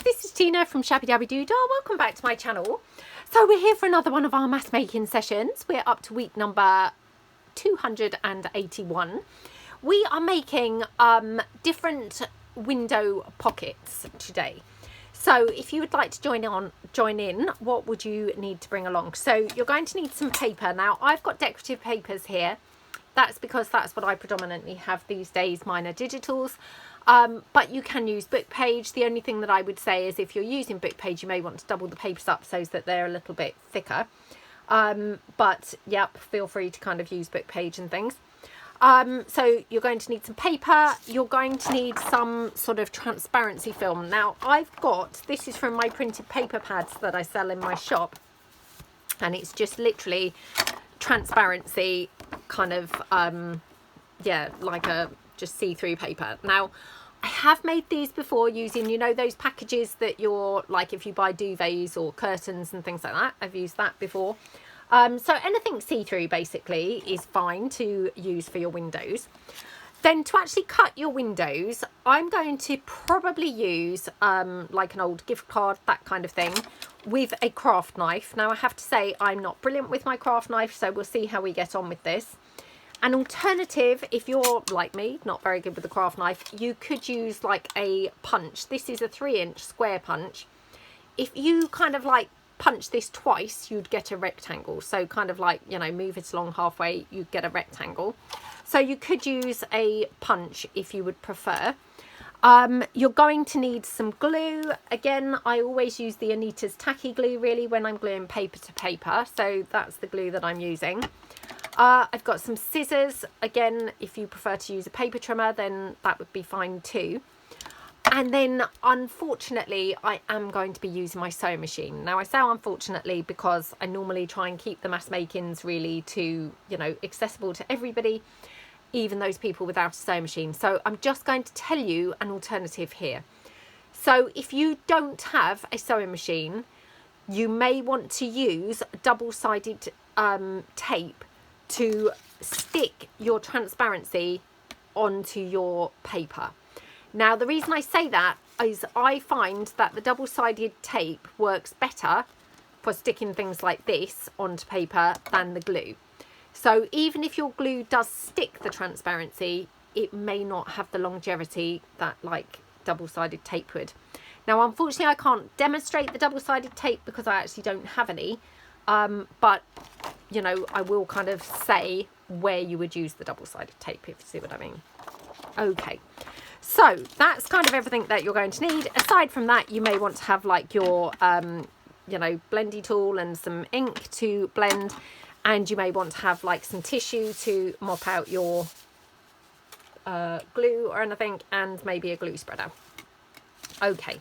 this is Tina from Shabbydabbydoodah. Welcome back to my channel. So we're here for another one of our mass making sessions. We're up to week number 281. We are making different window pockets today. So if you would like to join in, what would you need to bring along? So you're going to need some paper. Now I've got decorative papers here. That's because that's what I predominantly have these days. Mine are digitals. But you can use book page. The only thing that I would say is if you're using book page, you may want to double the papers up so that they're a little bit thicker. But yep, feel free to kind of use book page and things. So you're going to need some paper. You're going to need some sort of transparency film. Now I've got, this is from my printed paper pads that I sell in my shop. And it's just literally transparency kind of, yeah, like a just see-through paper. Now I have made these before using, you know, those packages that you're like, if you buy duvets or curtains and things like that, I've used that before. So anything see-through basically is fine to use for your windows. Then to actually cut your windows, I'm going to probably use like an old gift card, that kind of thing, with a craft knife. Now I have to say I'm not brilliant with my craft knife, so we'll see how we get on with this. An alternative, if you're like me, not very good with the craft knife, you could use like a punch. This is a 3-inch square punch. If you kind of like punch this twice, you'd get a rectangle. So kind of like, you know, move it along halfway, you'd get a rectangle. So you could use a punch if you would prefer. You're going to need some glue. Again, I always use the Anita's tacky glue really when I'm gluing paper to paper. So that's the glue that I'm using. I've got some scissors. Again, if you prefer to use a paper trimmer, then that would be fine too. And then unfortunately, I am going to be using my sewing machine. Now I say unfortunately because I normally try and keep the mass makings really to, you know, accessible to everybody, even those people without a sewing machine. So I'm just going to tell you an alternative here. So if you don't have a sewing machine, you may want to use double-sided tape to stick your transparency onto your paper. Now the reason I say that is I find that the double-sided tape works better for sticking things like this onto paper than the glue. So even if your glue does stick the transparency, it may not have the longevity that like double-sided tape would. Now unfortunately I can't demonstrate the double-sided tape because I actually don't have any, but you know, I will kind of say where you would use the double-sided tape, if you see what I mean. Okay, so that's kind of everything that you're going to need. Aside from that, you may want to have like your, you know, blendy tool and some ink to blend. And you may want to have like some tissue to mop out your glue or anything, and maybe a glue spreader. Okay,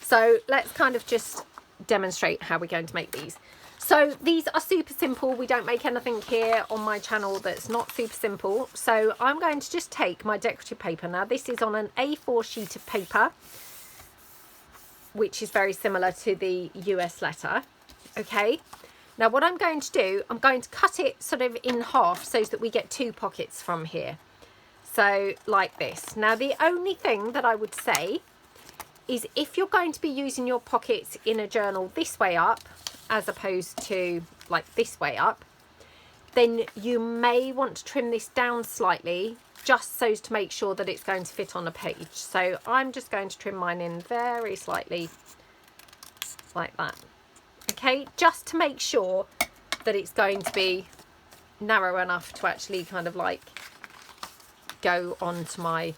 so let's kind of just demonstrate how we're going to make these. So these are super simple. We don't make anything here on my channel that's not super simple. So I'm going to just take my decorative paper. Now this is on an A4 sheet of paper, which is very similar to the US letter. Okay. Now what I'm going to do, I'm going to cut it sort of in half so that we get 2 pockets from here. So like this. Now the only thing that I would say is if you're going to be using your pockets in a journal this way up, as opposed to like this way up, then you may want to trim this down slightly just so as to make sure that it's going to fit on a page. So I'm just going to trim mine in very slightly like that. Okay, just to make sure that it's going to be narrow enough to actually kind of like go onto my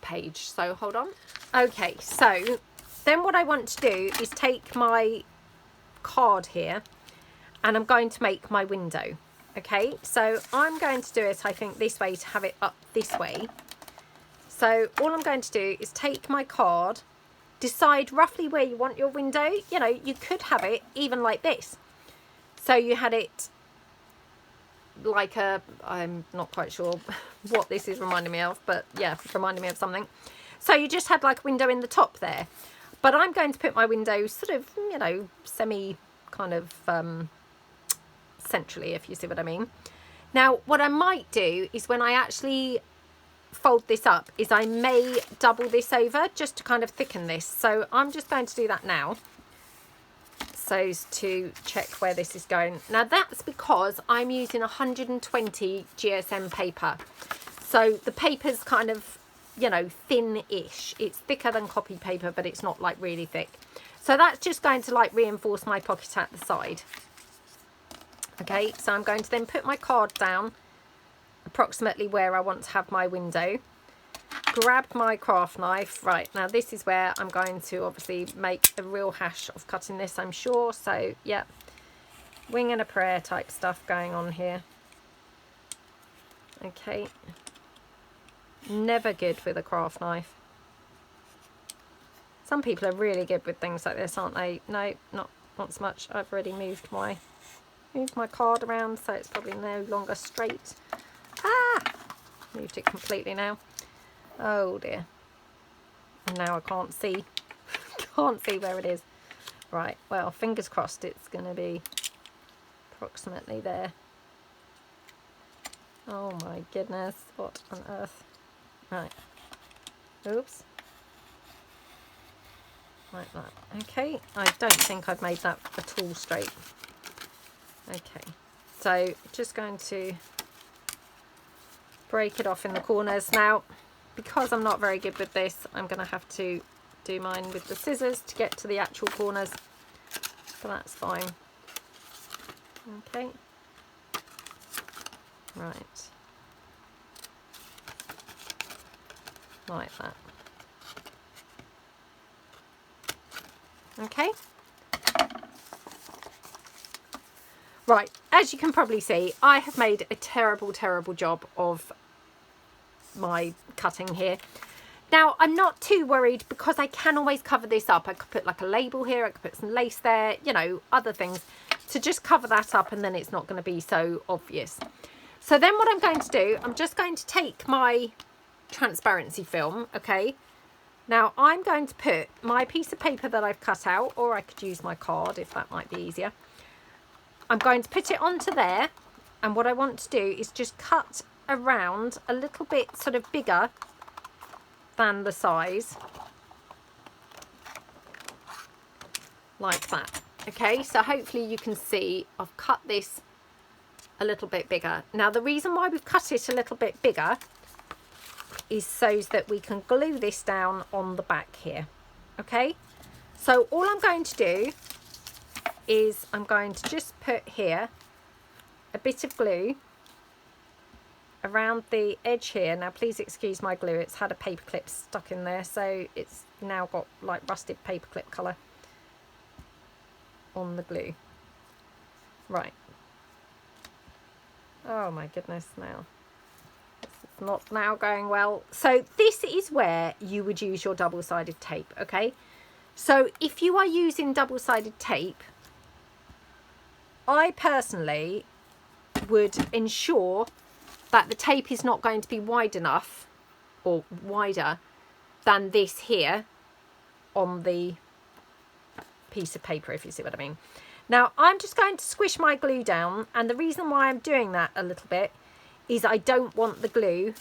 page. So hold on. Okay, so then what I want to do is take my card here and I'm going to make my window. Okay, so I'm going to do it, I think, this way to have it up this way. So all I'm going to do is take my card, decide roughly where you want your window. You know, you could have it even like this. So you had it like a, I'm not quite sure what this is reminding me of, but yeah, reminding me of something. So you just had like a window in the top there. But I'm going to put my window sort of, you know, semi kind of centrally, if you see what I mean. Now, what I might do is when I actually fold this up is I may double this over just to kind of thicken this. So I'm just going to do that now, so as to check where this is going. Now that's because I'm using 120 GSM paper. So the paper's kind of, you know, thin-ish. It's thicker than copy paper, but it's not like really thick. So that's just going to like reinforce my pocket at the side. Okay, so I'm going to then put my card down approximately where I want to have my window. Grab my craft knife. Right, now this is where I'm going to obviously make a real hash of cutting this, I'm sure. So, yeah, wing and a prayer type stuff going on here. Okay. Never good with a craft knife. Some people are really good with things like this, aren't they? No, not so much. I've already moved my card around, so it's probably no longer straight. Ah! Moved it completely now. Oh dear. And now I can't see. Can't see where it is. Right, well, fingers crossed it's going to be approximately there. Oh my goodness, what on earth? Right. Oops. Like that. Okay, I don't think I've made that at all straight. Okay, so just going to break it off in the corners. Now, because I'm not very good with this, I'm going to have to do mine with the scissors to get to the actual corners, but that's fine. Okay, right, like that. Okay. Right, as you can probably see, I have made a terrible job of my cutting here. Now, I'm not too worried because I can always cover this up. I could put like a label here, I could put some lace there, you know, other things to just cover that up, and then it's not going to be so obvious. So then what I'm going to do, I'm just going to take my transparency film, okay? Now I'm going to put my piece of paper that I've cut out, or I could use my card if that might be easier. I'm going to put it onto there, and what I want to do is just cut around a little bit sort of bigger than the size, like that. Okay, so hopefully you can see I've cut this a little bit bigger. Now the reason why we've cut it a little bit bigger is so that we can glue this down on the back here. Okay, so all I'm going to do is I'm going to just put here a bit of glue around the edge here. Now please excuse my glue, it's had a paper clip stuck in there, so it's now got like rusted paper clip colour on the glue. Right, oh my goodness, now it's not now going well. So this is where you would use your double-sided tape. Okay, so if you are using double-sided tape, I personally would ensure that the tape is not going to be wide enough or wider than this here on the piece of paper, if you see what I mean. Now I'm just going to squish my glue down, and the reason why I'm doing that a little bit is I don't want the glue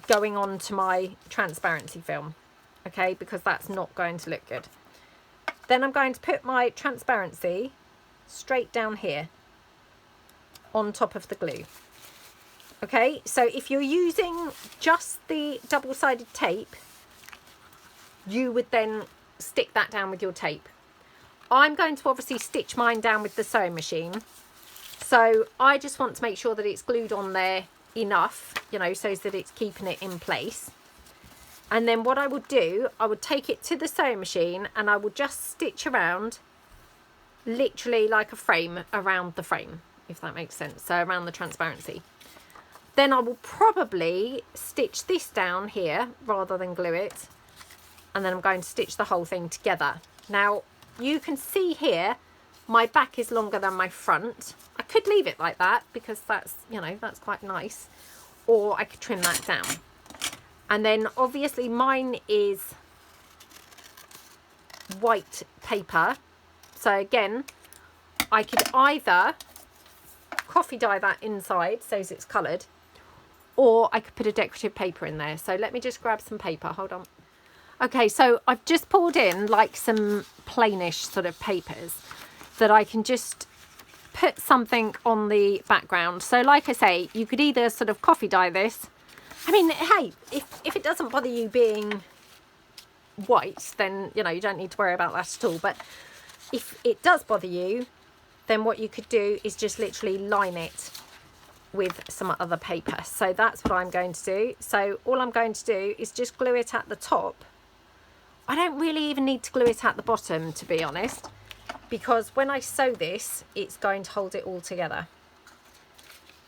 going on to my transparency film, okay, because that's not going to look good. Then I'm going to put my transparency straight down here on top of the glue. Okay, so if you're using just the double-sided tape, you would then stick that down with your tape. I'm going to obviously stitch mine down with the sewing machine, so I just want to make sure that it's glued on there enough, you know, so that it's keeping it in place. And then what I would do, I would take it to the sewing machine and I would just stitch around, literally like a frame around the frame, if that makes sense, so around the transparency. Then I will probably stitch this down here rather than glue it, and then I'm going to stitch the whole thing together. Now you can see here my back is longer than my front. I could leave it like that because that's, you know, that's quite nice, or I could trim that down. And then obviously mine is white paper, so again I could either coffee dye that inside so it's coloured, or I could put a decorative paper in there. So let me just grab some paper. Hold on. Okay, so I've just pulled in like some plainish sort of papers that I can just put something on the background. So like I say, you could either sort of coffee dye this. I mean, hey, if it doesn't bother you being white, then, you know, you don't need to worry about that at all. But if it does bother you, then what you could do is just literally line it with some other paper. So that's what I'm going to do. So all I'm going to do is just glue it at the top. I don't really even need to glue it at the bottom, to be honest, because when I sew this, it's going to hold it all together.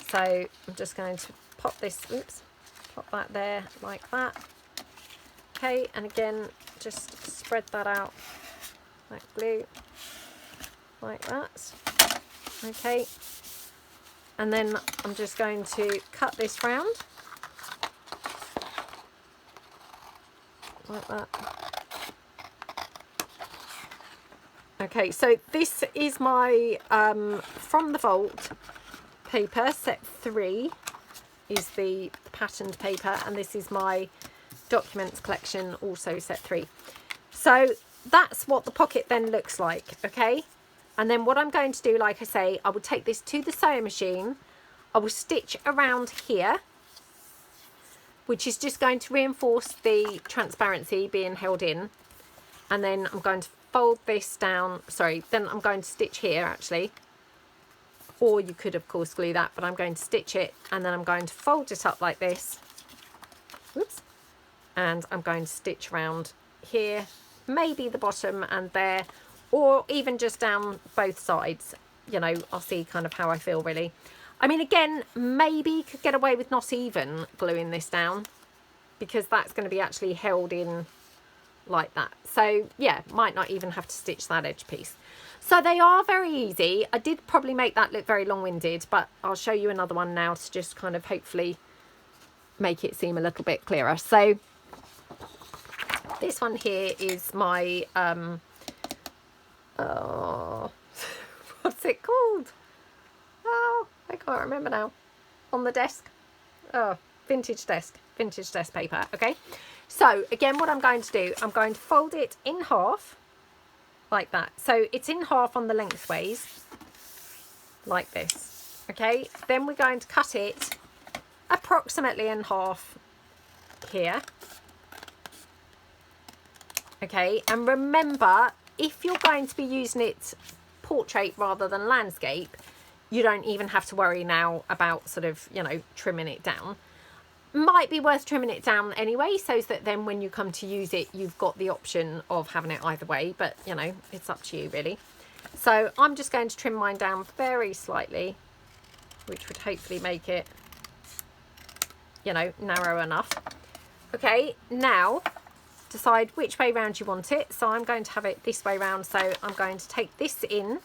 So I'm just going to pop this, oops, pop that there like that. Okay, and again, just spread that out like glue, like that. Okay, and then I'm just going to cut this round like that. Okay, so this is my From the Vault paper, set 3 is the patterned paper, and this is my Documents collection, also set 3. So that's what the pocket then looks like, okay? And then what I'm going to do, like I say, I will take this to the sewing machine. I will stitch around here, which is just going to reinforce the transparency being held in. And then I'm going to fold this down. Sorry, then I'm going to stitch here actually. Or you could, of course, glue that, but I'm going to stitch it and then I'm going to fold it up like this. Oops. And I'm going to stitch around here, maybe the bottom and there, or even just down both sides. You know, I'll see kind of how I feel really. I mean, again, maybe could get away with not even gluing this down, because that's going to be actually held in like that. So yeah, might not even have to stitch that edge piece. So they are very easy. I did probably make that look very long-winded, but I'll show you another one now to just kind of hopefully make it seem a little bit clearer. So this one here is my oh, what's it called? Oh, I can't remember now. On the desk. Oh, vintage desk paper. Okay, so again, what I'm going to do, I'm going to fold it in half like that. So it's in half on the lengthways like this. Okay, then we're going to cut it approximately in half here. Okay, and remember, if you're going to be using it portrait rather than landscape, you don't even have to worry now about sort of, you know, trimming it down. Might be worth trimming it down anyway, so that then when you come to use it, you've got the option of having it either way, but you know, it's up to you really. So I'm just going to trim mine down very slightly, which would hopefully make it, you know, narrow enough. Okay, now decide which way round you want it. So I'm going to have it this way round, so I'm going to take this in.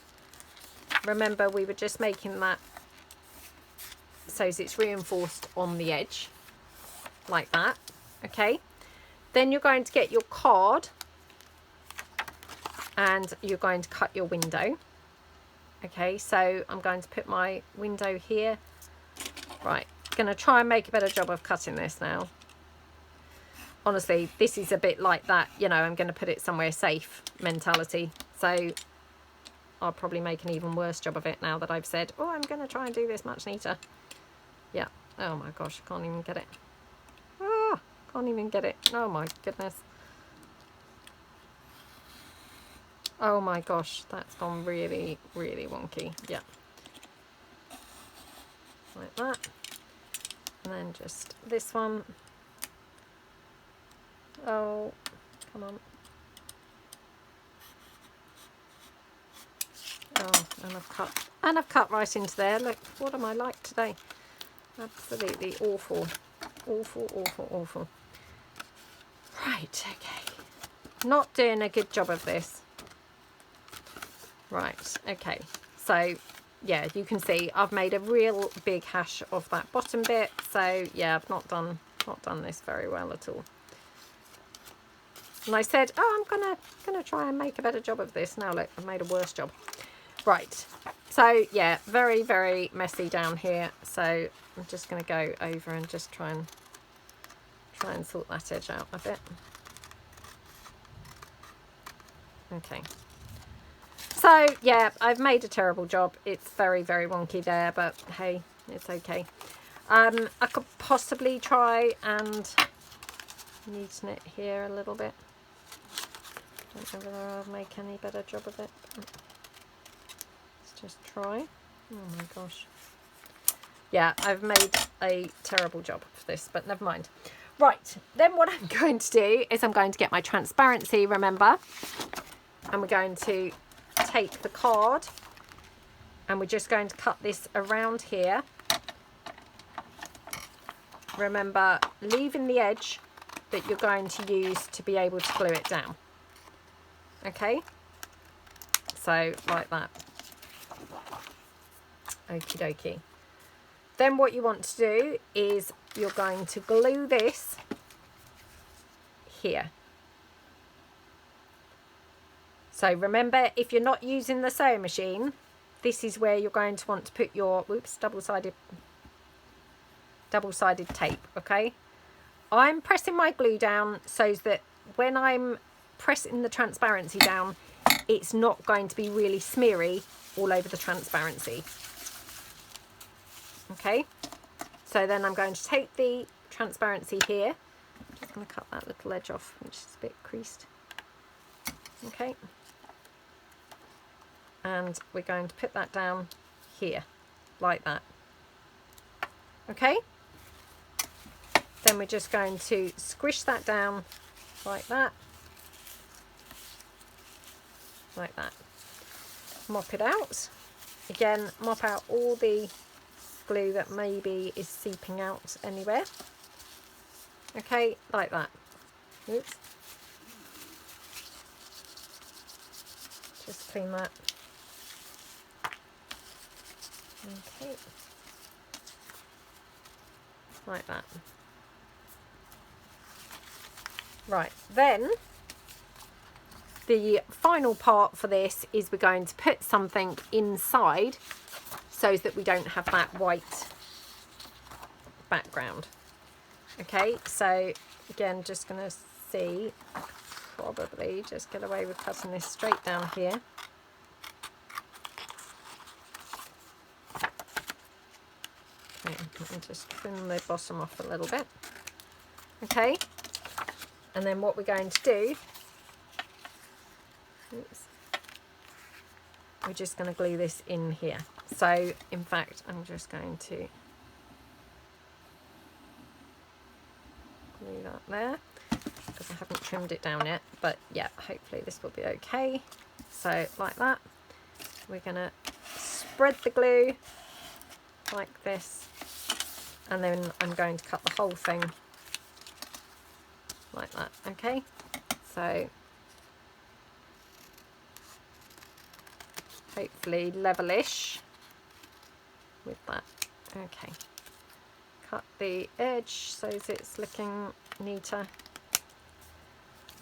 Remember, we were just making that so it's reinforced on the edge like that. Okay, then you're going to get your card and you're going to cut your window. Okay, so I'm going to put my window here. Right, going to try and make a better job of cutting this now. Honestly, this is a bit like that, you know, I'm going to put it somewhere safe mentality. So I'll probably make an even worse job of it now that I've said, oh, I'm going to try and do this much neater. Yeah. Oh my gosh, I can't even get it. Ah, can't even get it. Oh my goodness. Oh my gosh, that's gone really, really wonky. Yeah. Like that. And then just this one. Oh, come on. Oh, and I've cut right into there. Look, what am I like today? Absolutely awful. Awful, awful, awful. Right, okay. Not doing a good job of this. Right, okay. So, yeah, you can see I've made a real big hash of that bottom bit. So, yeah, I've not done this very well at all. And I said, oh, I'm gonna try and make a better job of this. Now look, I've made a worse job. Right, so yeah, very, very messy down here. So I'm just going to go over and just try and sort that edge out a bit. Okay. So yeah, I've made a terrible job. It's very, very wonky there, but hey, it's okay. I could possibly try and neaten it here a little bit. Don't know whether I'll make any better job of it. Let's just try. Oh my gosh. Yeah, I've made a terrible job of this, but never mind. Right, then what I'm going to do is I'm going to get my transparency, remember, and we're going to take the card and we're just going to cut this around here. Remember, leaving the edge that you're going to use to be able to glue it down. Okay, so like that. Okie dokie. Then what you want to do is you're going to glue this here. So remember, if you're not using the sewing machine, this is where you're going to want to put your double-sided tape, okay? I'm pressing my glue down so that when I'm pressing the transparency down, it's not going to be really smeary all over the transparency. Okay, so then I'm going to take the transparency here. I'm just going to cut that little edge off, which is a bit creased. Okay, and we're going to put that down here, like that. Okay, then we're just going to squish that down like that. Like that. Mop it out. Again, mop out all the glue that maybe is seeping out anywhere. Okay, like that. Oops. Just clean that. Okay. Like that. Right, then the final part for this is we're going to put something inside so that we don't have that white background. Okay, so again, just going to see, probably just get away with cutting this straight down here. Okay, and just trim the bottom off a little bit. Okay, and then what we're going to do, oops, we're just going to glue this in here. So in fact, I'm just going to glue that there because I haven't trimmed it down yet, but yeah, hopefully this will be okay. So like that, we're going to spread the glue like this, and then I'm going to cut the whole thing like that. Okay, so hopefully levelish with that. Okay, cut the edge so that it's looking neater.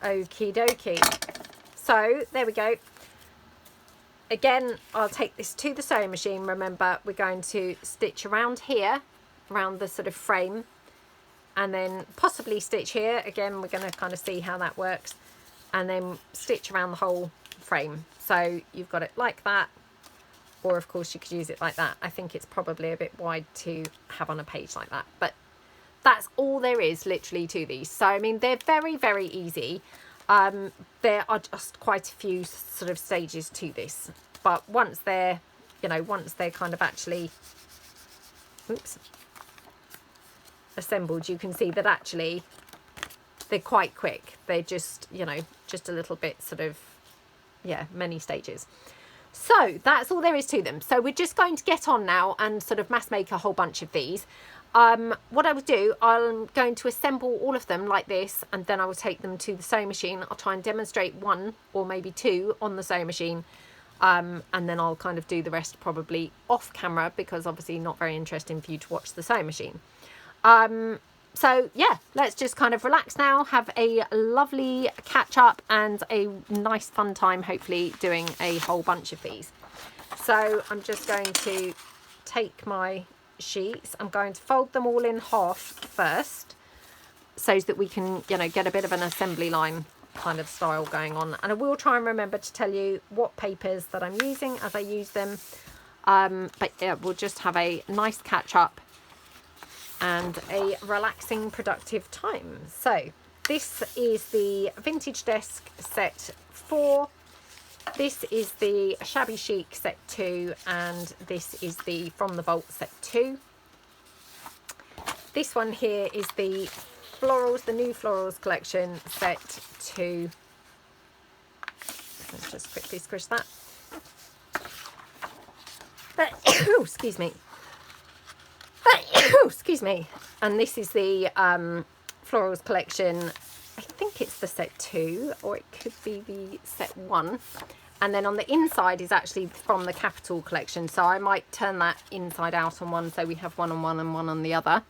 Okie dokie. So there we go. Again, I'll take this to the sewing machine. Remember, we're going to stitch around here, around the sort of frame, and then possibly stitch here. Again, we're going to kind of see how that works, and then stitch around the whole frame. So you've got it like that, or of course you could use it like that. I think it's probably a bit wide to have on a page like that, but that's all there is literally to these. So I mean, they're very, very easy. There are just quite a few sort of stages to this, but once they're, you know, once they're kind of actually, oops, assembled, you can see that actually they're quite quick. They're just, you know, just a little bit sort of, yeah, many stages. So that's all there is to them. So we're just going to get on now and sort of mass make a whole bunch of these. What I will do, I'm going to assemble all of them like this, and then I will take them to the sewing machine. I'll try and demonstrate one or maybe two on the sewing machine, and then I'll kind of do the rest probably off camera, because obviously not very interesting for you to watch the sewing machine. So yeah, let's just kind of relax now, have a lovely catch up and a nice fun time, hopefully doing a whole bunch of these. So I'm just going to take my sheets. I'm going to fold them all in half first so that we can, you know, get a bit of an assembly line kind of style going on. And I will try and remember to tell you what papers that I'm using as I use them. But yeah, we'll just have a nice catch up and a relaxing, productive time. So this is the Vintage Desk set 4. This is the Shabby Chic set 2, and this is the From the Vault set 2. This one here is the Florals, the New Florals collection set 2. Let's just quickly squish that. Excuse me. Excuse me. And this is the Florals collection. I think it's the set 2, or it could be the set 1. And then on the inside is actually from the Capital collection. So I might turn that inside out on one, so we have one on one and one on the other.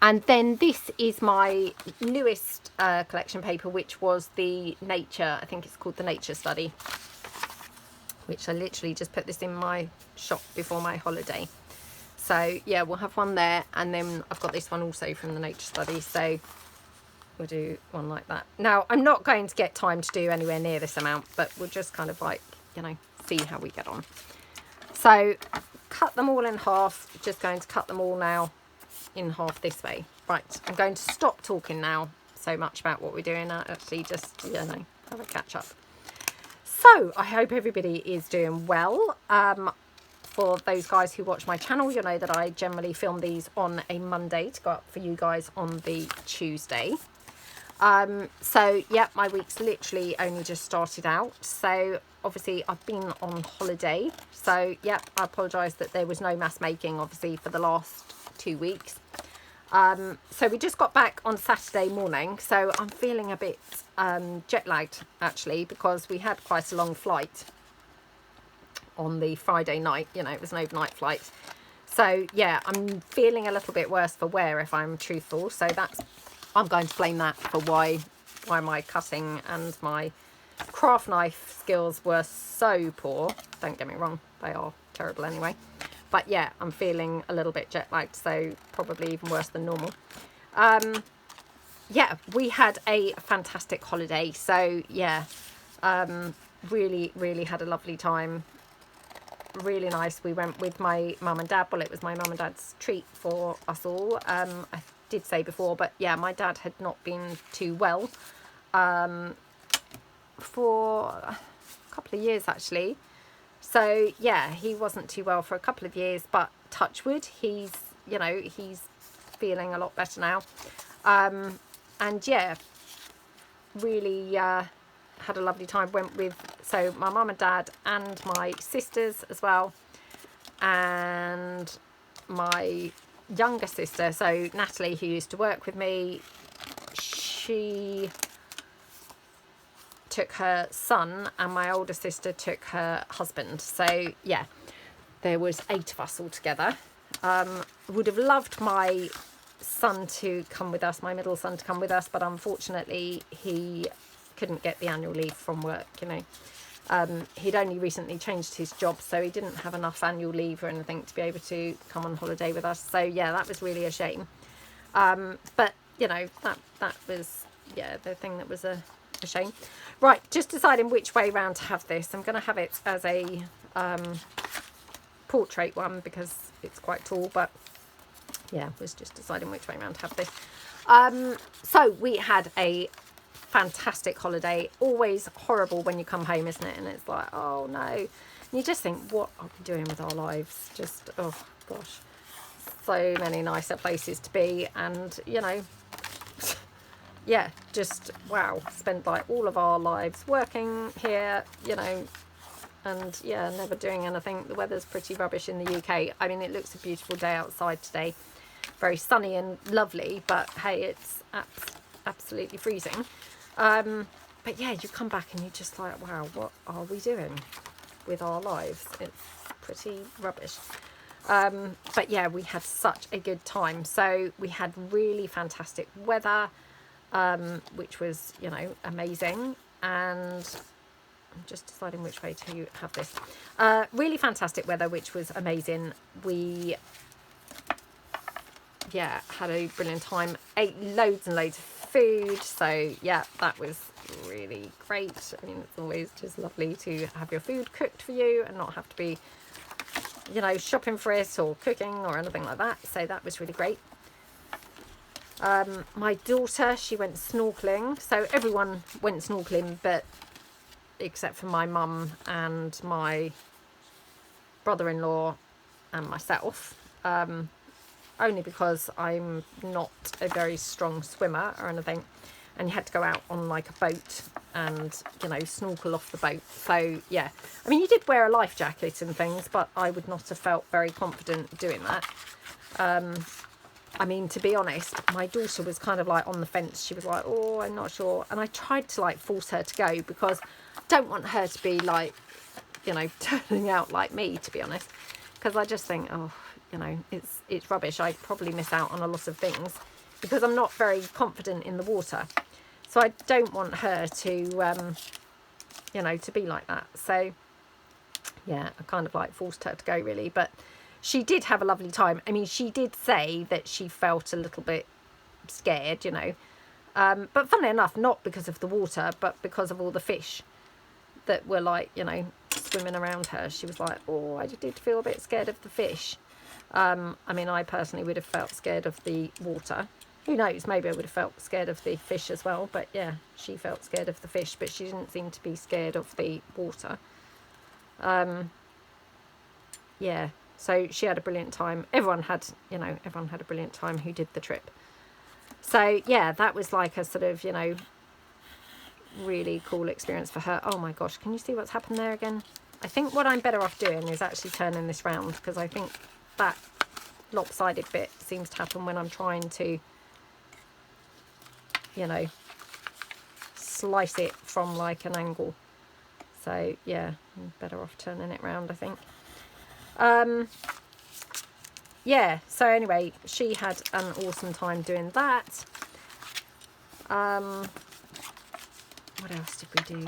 And then this is my newest collection paper, which was the Nature, I think it's called the Nature Study, which I literally just put this in my shop before my holiday. So yeah, we'll have one there, and then I've got this one also from the Nature Study, so we'll do one like that. Now, I'm not going to get time to do anywhere near this amount, but we'll just kind of like, you know, see how we get on. So cut them all in half, just going to cut them all now in half this way. Right, I'm going to stop talking now so much about what we're doing now, actually just, you know, have a catch up. So I hope everybody is doing well. For those guys who watch my channel, you'll know that I generally film these on a Monday to go up for you guys on the Tuesday. So yeah, my week's literally only just started out. So obviously I've been on holiday. So yeah, I apologise that there was no mass making obviously for the last 2 weeks. So we just got back on Saturday morning. So I'm feeling a bit jet lagged actually, because we had quite a long flight on the Friday night. You know, it was an overnight flight. So yeah, I'm feeling a little bit worse for wear, if I'm truthful. So that's, I'm going to blame that for why my cutting and my craft knife skills were so poor. Don't get me wrong, they are terrible anyway. But yeah, I'm feeling a little bit jet lagged, so probably even worse than normal. Yeah, we had a fantastic holiday. So yeah, really had a lovely time. Really nice. We went with my mum and dad. Well, it was my mum and dad's treat for us all. I did say before, but yeah, my dad had not been too well for a couple of years actually. So yeah, he wasn't too well for a couple of years, but touch wood, he's, you know, he's feeling a lot better now. And yeah, really had a lovely time. Went with, so my mum and dad and my sisters as well, and my younger sister, so Natalie, who used to work with me, she took her son, and my older sister took her husband. So yeah, there was 8 of us all together. Would have loved my son to come with us, my middle son to come with us, but unfortunately he couldn't get the annual leave from work, you know. He'd only recently changed his job, so he didn't have enough annual leave or anything to be able to come on holiday with us. So yeah, that was really a shame. But you know, that was, yeah, the thing that was a shame. Right, just deciding which way round to have this. I'm going to have it as a portrait one because it's quite tall, but yeah, was just deciding which way round to have this. So we had a fantastic holiday. Always horrible when you come home, isn't it? And it's like, oh no. And you just think, what are we doing with our lives? Just, oh gosh, so many nicer places to be. And you know, yeah, just wow, spent like all of our lives working here, you know, and yeah, never doing anything. The weather's pretty rubbish in the UK. I mean, it looks a beautiful day outside today, very sunny and lovely, but hey, it's absolutely freezing. But yeah, you come back and you're just like, wow, what are we doing with our lives? It's pretty rubbish. But yeah, we had such a good time. So we had really fantastic weather, which was, you know, amazing. And I'm just deciding which way to have this. Really fantastic weather, which was amazing. We yeah, had a brilliant time. Ate loads and loads of food. So yeah, that was really great. I mean, it's always just lovely to have your food cooked for you and not have to be, you know, shopping for it or cooking or anything like that. So that was really great. My daughter, she went snorkeling. So everyone went snorkeling, but except for my mum and my brother-in-law and myself. Only because I'm not a very strong swimmer or anything, and you had to go out on like a boat and, you know, snorkel off the boat. So yeah, I mean, you did wear a life jacket and things, but I would not have felt very confident doing that. I mean, to be honest, my daughter was kind of like on the fence. She was like, oh, I'm not sure. And I tried to like force her to go because I don't want her to be like, you know, turning out like me, to be honest. Because I just think, oh, you know, it's rubbish. I probably miss out on a lot of things because I'm not very confident in the water. So I don't want her to, you know, to be like that. So yeah, I kind of like forced her to go really, but she did have a lovely time. I mean, she did say that she felt a little bit scared, you know, but funnily enough, not because of the water, but because of all the fish that were like, you know, swimming around her. She was like, oh, I did feel a bit scared of the fish. I mean, I personally would have felt scared of the water. Who knows, maybe I would have felt scared of the fish as well, but yeah, she felt scared of the fish, but she didn't seem to be scared of the water. Yeah, so she had a brilliant time. Everyone had a brilliant time who did the trip. So yeah, that was like a sort of, you know, really cool experience for her. Oh my gosh, can you see what's happened there again? I think what I'm better off doing is actually turning this round, because I think that lopsided bit seems to happen when I'm trying to, you know, slice it from like an angle. So yeah, I'm better off turning it round, I think. Yeah, so anyway, she had an awesome time doing that. What else did we do?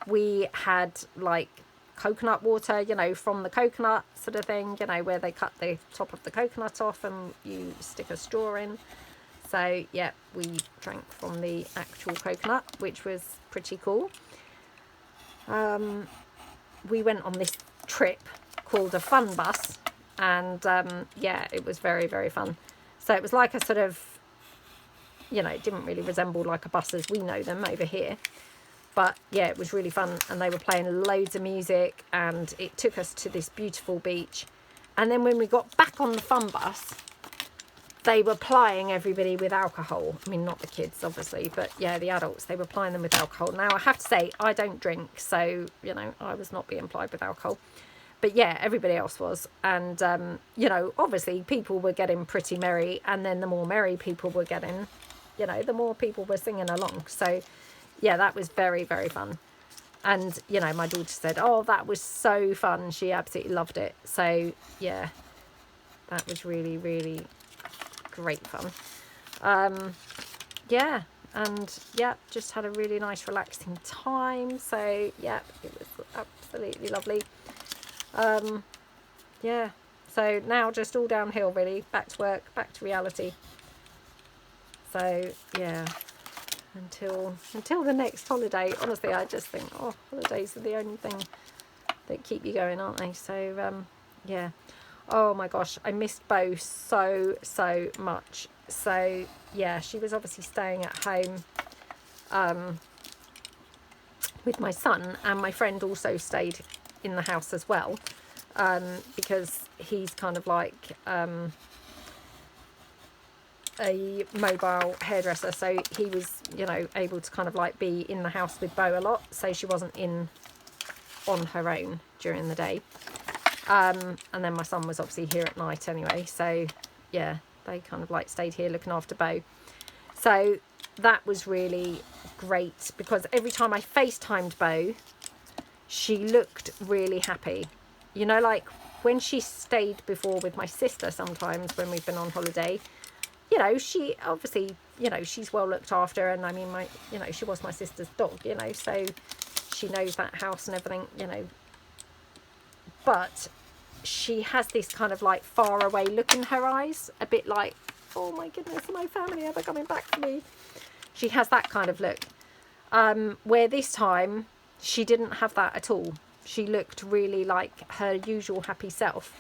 We had like coconut water, you know, from the coconut sort of thing, you know, where they cut the top of the coconut off and you stick a straw in. So yeah, we drank from the actual coconut, which was pretty cool. We went on this trip called a fun bus, and yeah, it was very, very fun. So it was like a sort of, you know, it didn't really resemble like a bus as we know them over here, but yeah, it was really fun. And they were playing loads of music, and it took us to this beautiful beach. And then when we got back on the fun bus, they were plying everybody with alcohol. I mean, not the kids, obviously, but yeah, the adults, they were plying them with alcohol. Now, I have to say, I don't drink, so, you know, I was not being plied with alcohol. But yeah, everybody else was. And, you know, obviously people were getting pretty merry. And then the more merry people were getting, you know, the more people were singing along. So yeah, that was very, very fun. And, you know, my daughter said, oh, that was so fun. She absolutely loved it. So yeah, that was really, really great fun. Yeah, and yeah, just had a really nice relaxing time. So yeah, it was absolutely lovely. Yeah, so now just all downhill really, back to work, back to reality. So yeah, until the next holiday. Honestly, I just think, oh, holidays are the only thing that keep you going, aren't they? So yeah, oh my gosh, I missed Bo so much. So yeah, she was obviously staying at home with my son, and my friend also stayed in the house as well, because he's kind of like a mobile hairdresser, so he was, you know, able to kind of like be in the house with Bo a lot, so she wasn't in on her own during the day. And then my son was obviously here at night anyway, so yeah, they kind of like stayed here looking after Bo. So that was really great, because every time I FaceTimed Bo, she looked really happy. You know, like when she stayed before with my sister, sometimes when we've been on holiday, you know, she obviously, you know, she's well looked after, and I mean, you know, she was my sister's dog, you know, so she knows that house and everything, you know, but she has this kind of like far away look in her eyes, a bit like, oh my goodness, are my family ever coming back for me? She has that kind of look, where this time she didn't have that at all. She looked really like her usual happy self.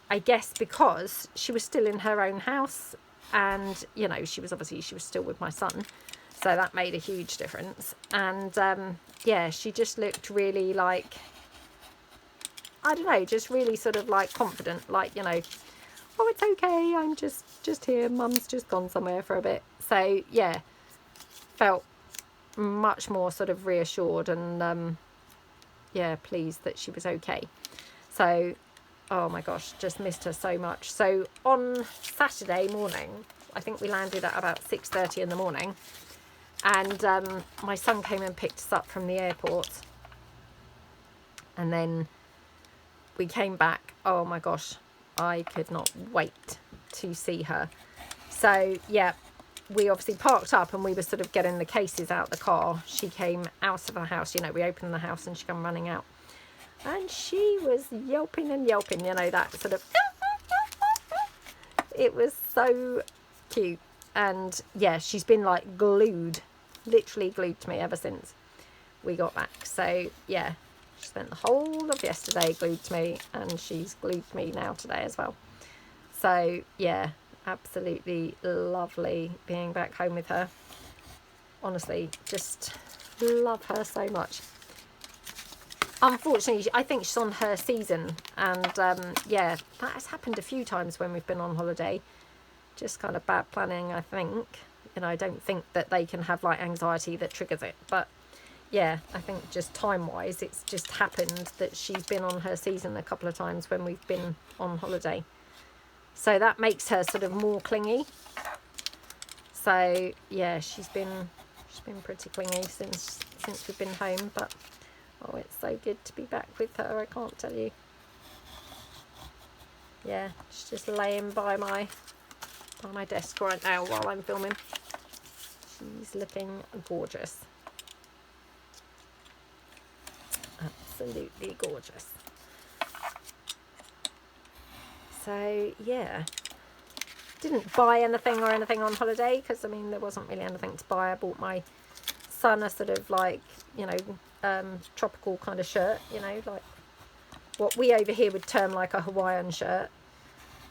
I guess because she was still in her own house, and you know, she was still with my son, so that made a huge difference. And yeah, she just looked really like, I don't know, just really sort of like confident, like, you know, oh, it's okay, I'm just here, mum's just gone somewhere for a bit. So yeah, felt much more sort of reassured and yeah, pleased that she was okay. So oh my gosh, just missed her so much. So on Saturday morning, I think we landed at about 6:30 in the morning, and my son came and picked us up from the airport, and then we came back. Oh my gosh, I could not wait to see her. So yeah, we obviously parked up and we were sort of getting the cases out the car. She came out of the house, you know, we opened the house and she came running out, and she was yelping and yelping, you know, that sort of it was so cute. And yeah, she's been like glued, literally glued to me ever since we got back. So yeah, she spent the whole of yesterday glued to me, and she's glued to me now today as well. So yeah, absolutely lovely being back home with her. Honestly, just love her so much. Unfortunately, I think she's on her season, and yeah, that has happened a few times when we've been on holiday. Just kind of bad planning, I think. You know, I don't think that they can have like anxiety that triggers it, but yeah, I think just time-wise, it's just happened that she's been on her season a couple of times when we've been on holiday. So that makes her sort of more clingy. So yeah, she's been pretty clingy since we've been home, but oh, it's so good to be back with her, I can't tell you. Yeah, she's just laying by my desk right now while I'm filming. She's looking gorgeous. Absolutely gorgeous. So yeah, didn't buy anything on holiday because I mean there wasn't really anything to buy. I bought my son a sort of like, you know, tropical kind of shirt, you know, like what we over here would term like a Hawaiian shirt.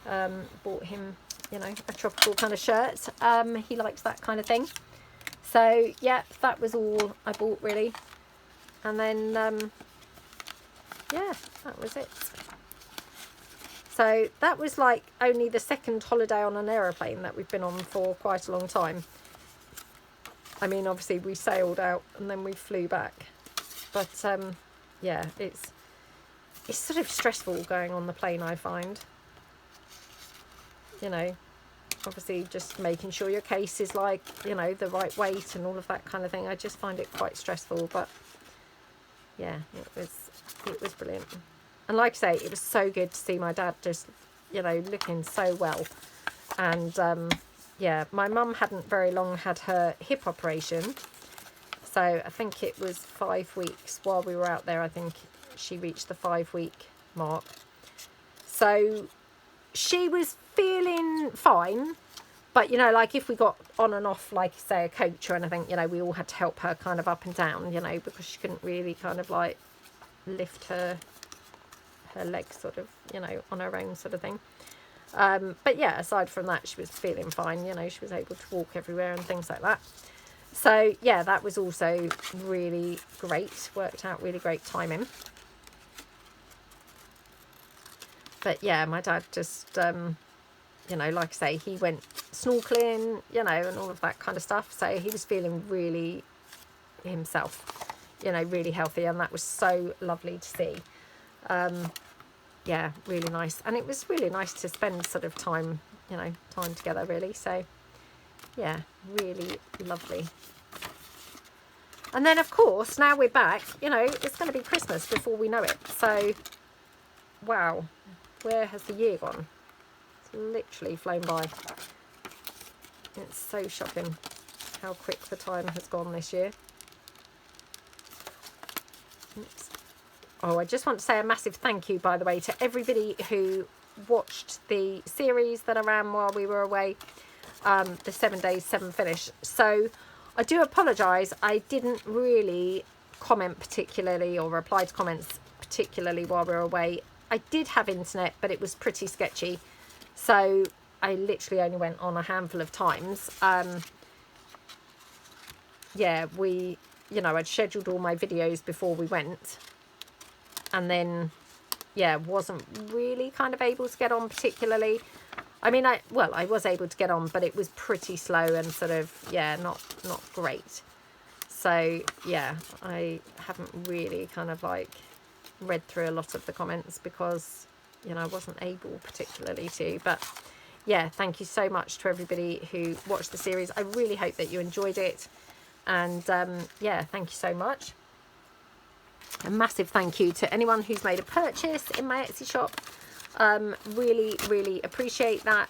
Bought him, you know, a tropical kind of shirt. He likes that kind of thing. So yeah, that was all I bought really. And then yeah, that was it. So that was like only the second holiday on an aeroplane that we've been on for quite a long time. I mean, obviously we sailed out and then we flew back, but yeah, it's sort of stressful going on the plane, I find. You know, obviously just making sure your case is like, you know, the right weight and all of that kind of thing. I just find it quite stressful, but yeah, it was brilliant. And like I say, it was so good to see my dad just, you know, looking so well. And yeah, my mum hadn't very long had her hip operation, so I think it was 5 weeks while we were out there. I think she reached the 5-week mark. So she was feeling fine, but you know, like if we got on and off, like say a coach or anything, you know, we all had to help her kind of up and down, you know, because she couldn't really kind of like lift her legs sort of, you know, on her own sort of thing. But yeah, aside from that, she was feeling fine, you know, she was able to walk everywhere and things like that. So yeah, that was also really great, worked out really great timing. But yeah, my dad just you know, like I say, he went snorkeling, you know, and all of that kind of stuff, so he was feeling really himself, you know, really healthy, and that was so lovely to see. Yeah, really nice. And it was really nice to spend sort of time, you know, time together really. So yeah, really lovely. And then of course, now we're back, you know, it's going to be Christmas before we know it. So wow, where has the year gone? It's literally flown by. It's so shocking how quick the time has gone this year. Oops. Oh, I just want to say a massive thank you, by the way, to everybody who watched the series that I ran while we were away, the 7 days, 7 finish. So I do apologise. I didn't really comment particularly or reply to comments particularly while we were away. I did have internet, but it was pretty sketchy. So I literally only went on a handful of times. Yeah, I'd scheduled all my videos before we went. And then, yeah, wasn't really kind of able to get on particularly. I mean, I was able to get on, but it was pretty slow and sort of, yeah, not great. So, yeah, I haven't really kind of like read through a lot of the comments because, I wasn't able particularly to. But, yeah, thank you so much to everybody who watched the series. I really hope that you enjoyed it. And, yeah, thank you so much. A massive thank you to anyone who's made a purchase in my Etsy shop. Really appreciate that.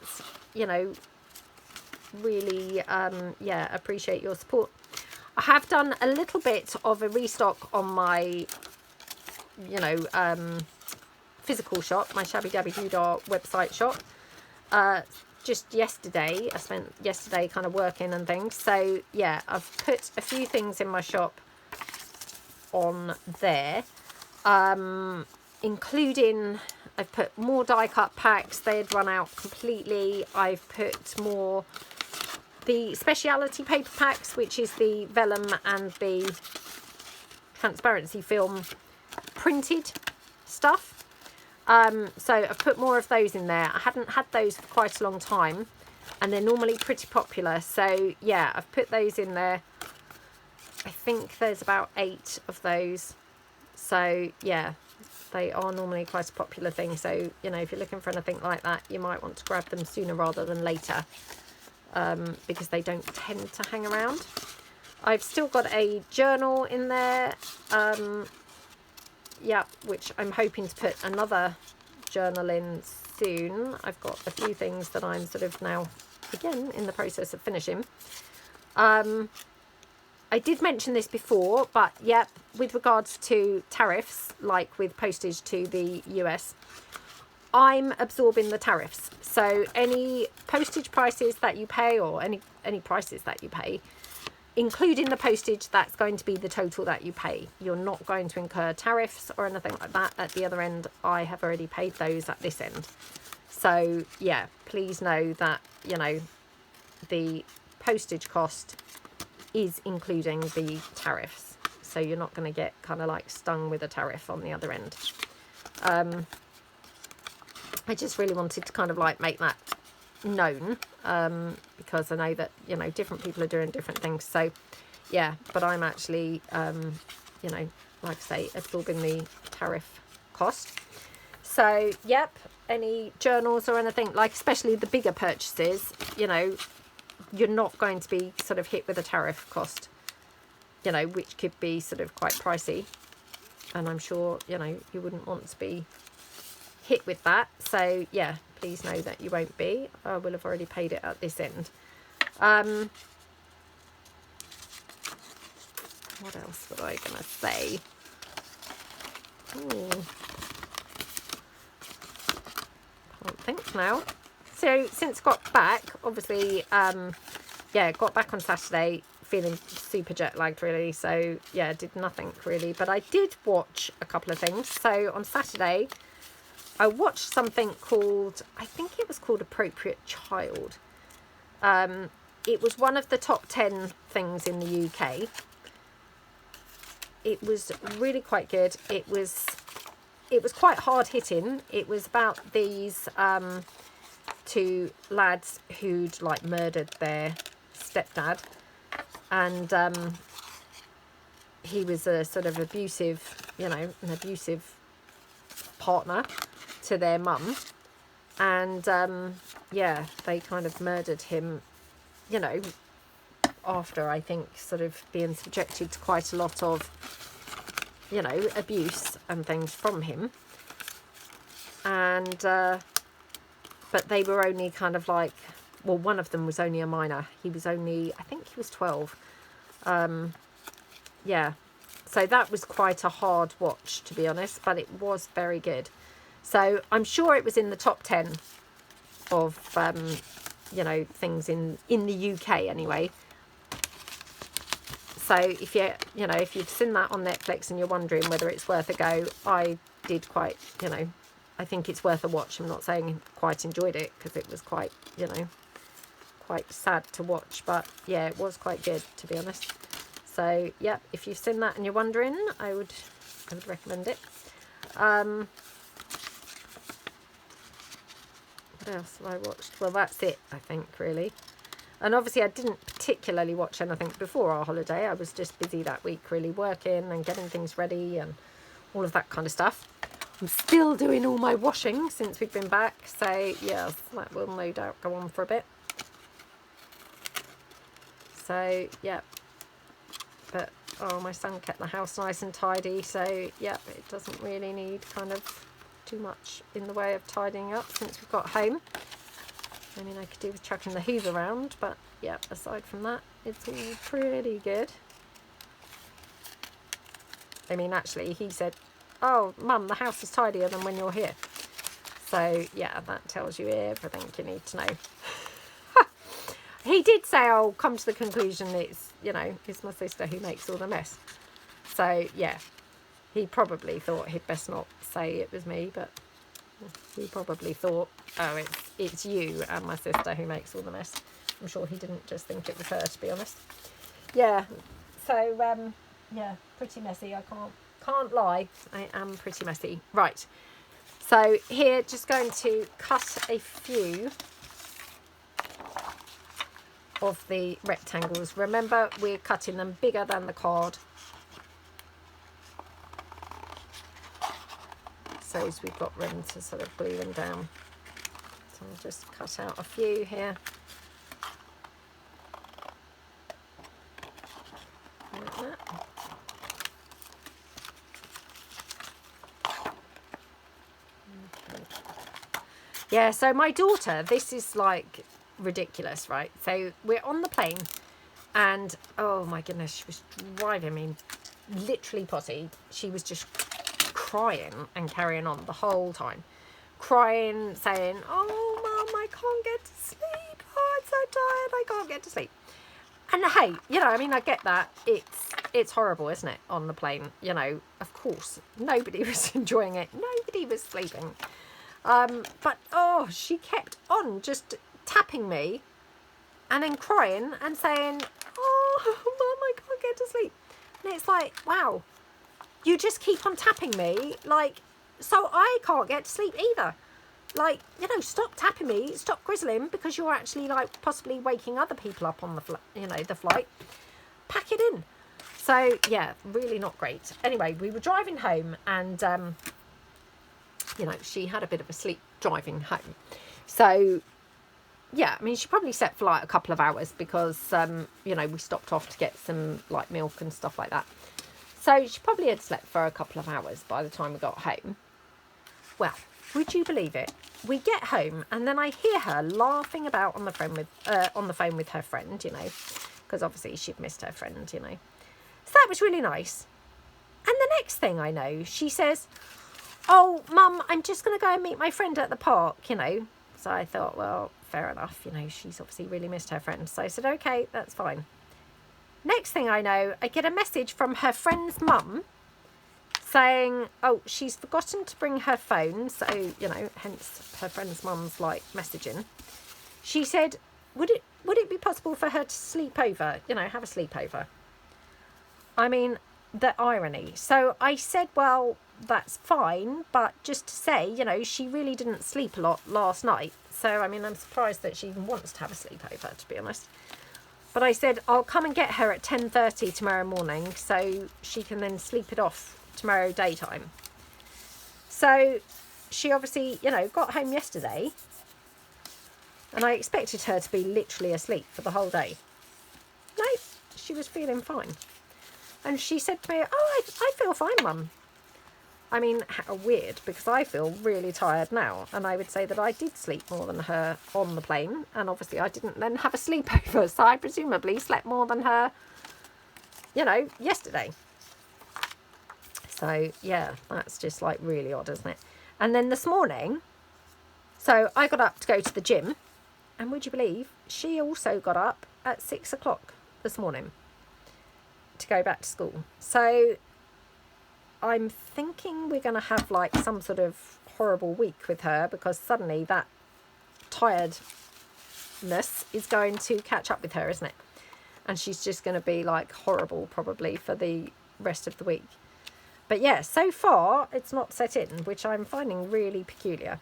Really, yeah, appreciate your support. I have done a little bit of a restock on my, physical shop, my Shabbydabbydoodah website shop. Just yesterday, I spent yesterday kind of working and things. So, yeah, I've put a few things in my shop on there, including I've put more die cut packs. They had run out completely. I've put more the speciality paper packs, which is the vellum and the transparency film printed stuff. So I've put more of those in there. I hadn't had those for quite a long time, and they're normally pretty popular. So yeah, I've put those in there. I think there's about 8 of those. So yeah, they are normally quite a popular thing. So, if you're looking for anything like that, you might want to grab them sooner rather than later, because they don't tend to hang around. I've still got a journal in there, yeah, which I'm hoping to put another journal in soon. I've got a few things that I'm sort of now, again, in the process of finishing. I did mention this before, but yep, with regards to tariffs, like with postage to the US, I'm absorbing the tariffs. So any postage prices that you pay, or any prices that you pay, including the postage, that's going to be the total that you pay. You're not going to incur tariffs or anything like that at the other end. I have already paid those at this end. So yeah, please know that, the postage cost is including the tariffs. So you're not going to get kind of like stung with a tariff on the other end. I just really wanted to kind of like make that known, because I know that, different people are doing different things. So yeah, but I'm actually, like I say, absorbing the tariff cost. So yep, any journals or anything, like especially the bigger purchases, you're not going to be sort of hit with a tariff cost, which could be sort of quite pricey. And I'm sure, you wouldn't want to be hit with that. So yeah, please know that you won't be. I will have already paid it at this end. What else was I going to say? Ooh. Can't think now. So since got back, obviously, yeah, got back on Saturday feeling super jet lagged really. So yeah, did nothing really, but I did watch a couple of things. So on Saturday, I watched something called, I think it was called Appropriate Child. It was one of the top 10 things in the UK. It was really quite good. It was quite hard hitting. It was about these 2 lads who'd like murdered their stepdad, and he was a sort of abusive, an abusive partner to their mum, and yeah, they kind of murdered him, after I think sort of being subjected to quite a lot of, abuse and things from him. And but they were only kind of like, well, one of them was only a minor. He was only, I think he was 12. Yeah, So that was quite a hard watch, to be honest, but it was very good. So I'm sure it was in the top 10 of, you know, things in the UK anyway. So if if you've seen that on Netflix and you're wondering whether it's worth a go, I did quite, you know, I think it's worth a watch. I'm not saying quite enjoyed it, because it was quite, you know, quite sad to watch, but yeah, it was quite good, to be honest. So yeah, if you've seen that and you're wondering, I would recommend it. What else have I watched? Well, that's it, I think, really. And obviously I didn't particularly watch anything before our holiday. I was just busy that week, really working and getting things ready and all of that kind of stuff. I'm still doing all my washing since we've been back, so yes, that will no doubt go on for a bit. So yeah, but oh, my son kept the house nice and tidy, so yeah, it doesn't really need kind of too much in the way of tidying up since we've got home. I mean, I could do with chucking the hoover around, but yeah, aside from that, it's all pretty good. I mean, actually, he said, "Oh, Mum, the house is tidier than when you're here." So yeah, that tells you everything you need to know. He did say, "I'll come to the conclusion it's, you know, it's my sister who makes all the mess." So yeah, he probably thought he'd best not say it was me, but he probably thought, "Oh, it's you and my sister who makes all the mess." I'm sure he didn't just think it was her, to be honest. Yeah, so yeah, pretty messy. I can't lie, I am pretty messy. Right, so here, just going to cut a few of the rectangles. Remember, we're cutting them bigger than the card, so as we've got room to sort of glue them down. So I'll just cut out a few here. Like that. Okay. Yeah, so my daughter, this is like ridiculous, right? So we're on the plane and oh my goodness, she was driving me literally potty. She was just crying and carrying on the whole time, crying, saying, "Oh Mum, I can't get to sleep, oh I'm so tired, I can't get to sleep." And hey, you know, I mean, I get that, it's horrible, isn't it, on the plane, you know, of course nobody was enjoying it, nobody was sleeping, but oh, she kept on just tapping me and then crying and saying, "Oh Mum, I can't get to sleep." And it's like, wow, you just keep on tapping me, like, so I can't get to sleep either. Like, you know, stop tapping me, stop grizzling, because you're actually like possibly waking other people up on the the flight. Pack it in. So yeah, really not great. Anyway, we were driving home and you know, she had a bit of a sleep driving home. So yeah, I mean, she probably slept for like a couple of hours because you know, we stopped off to get some like milk and stuff like that. So she probably had slept for a couple of hours by the time we got home. Well, would you believe it? We get home and then I hear her laughing about on the phone with her friend, you know, because obviously she'd missed her friend, you know. So that was really nice. And the next thing I know, she says, "Oh, Mum, I'm just going to go and meet my friend at the park," you know. So I thought, well, fair enough, you know, she's obviously really missed her friend. So I said, okay, that's fine. Next thing I know, I get a message from her friend's mum saying, oh, she's forgotten to bring her phone. So, you know, hence her friend's mum's like messaging. She said, would it be possible for her to sleep over, you know, have a sleepover? I mean, the irony. So I said, well, that's fine, but just to say, you know, she really didn't sleep a lot last night. So, I mean, I'm surprised that she even wants to have a sleepover, to be honest. But I said, I'll come and get her at 10:30 tomorrow morning so she can then sleep it off tomorrow daytime. So she obviously, you know, got home yesterday and I expected her to be literally asleep for the whole day. No, she was feeling fine. And she said to me, oh, I feel fine, Mum. I mean, how weird, because I feel really tired now. And I would say that I did sleep more than her on the plane. And obviously I didn't then have a sleepover. So I presumably slept more than her, you know, yesterday. So yeah, that's just like really odd, isn't it? And then this morning, so I got up to go to the gym, and would you believe she also got up at 6 o'clock this morning to go back to school. So I'm thinking we're going to have like some sort of horrible week with her, because suddenly that tiredness is going to catch up with her, isn't it? And she's just going to be like horrible probably for the rest of the week. But yeah, so far it's not set in, which I'm finding really peculiar.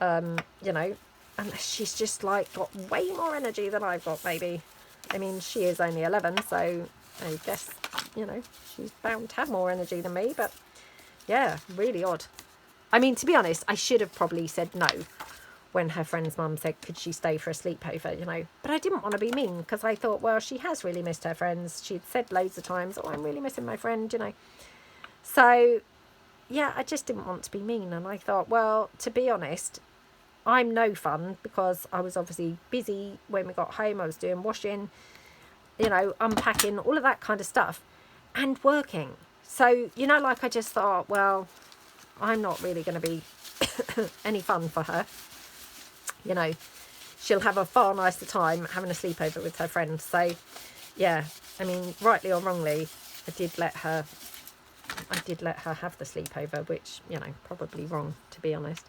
You know, and she's just like got way more energy than I've got, maybe. I mean, she is only 11, so I guess, you know, she's bound to have more energy than me. But yeah, really odd. I mean, to be honest, I should have probably said no when her friend's mum said, could she stay for a sleepover, you know. But I didn't want to be mean, because I thought, well, she has really missed her friends. She'd said loads of times, oh, I'm really missing my friend, you know. So, yeah, I just didn't want to be mean. And I thought, well, to be honest, I'm no fun, because I was obviously busy when we got home. I was doing washing, you know, unpacking, all of that kind of stuff, and working. So, you know, like I just thought, well, I'm not really going to be any fun for her. You know, she'll have a far nicer time having a sleepover with her friends. So, yeah, I mean, rightly or wrongly, I did let her have the sleepover, which, you know, probably wrong, to be honest.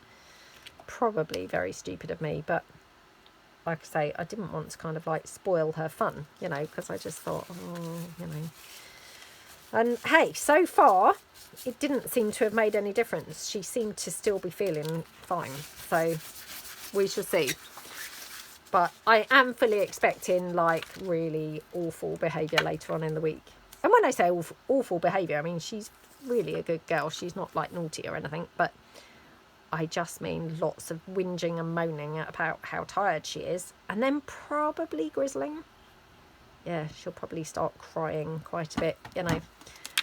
Probably very stupid of me, but like I say, I didn't want to kind of like spoil her fun, you know, because I just thought, oh, you know. And hey, so far, it didn't seem to have made any difference. She seemed to still be feeling fine. So we shall see. But I am fully expecting like really awful behaviour later on in the week. And when I say awful behaviour, I mean, she's really a good girl. She's not like naughty or anything, but I just mean lots of whinging and moaning about how tired she is, and then probably grizzling. Yeah, she'll probably start crying quite a bit, you know.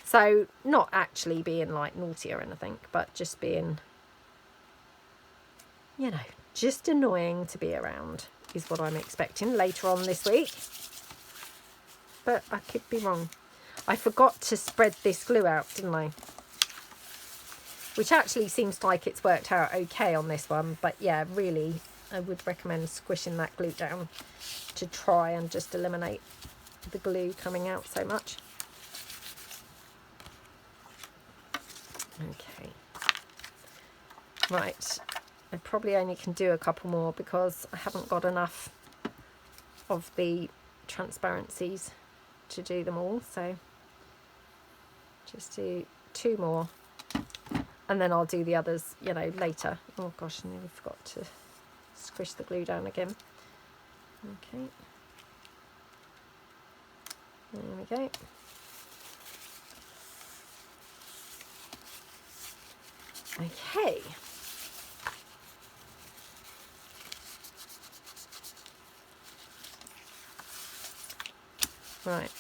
So not actually being like naughty or anything, but just being, you know, just annoying to be around is what I'm expecting later on this week. But I could be wrong. I forgot to spread this glue out, didn't I? Which actually seems like it's worked out okay on this one. But yeah, really, I would recommend squishing that glue down to try and just eliminate the glue coming out so much. Okay. Right. I probably only can do a couple more because I haven't got enough of the transparencies to do them all. So just do 2 more. And then I'll do the others, you know, later. Oh gosh, I nearly forgot to squish the glue down again. Okay. There we go. Okay. Right.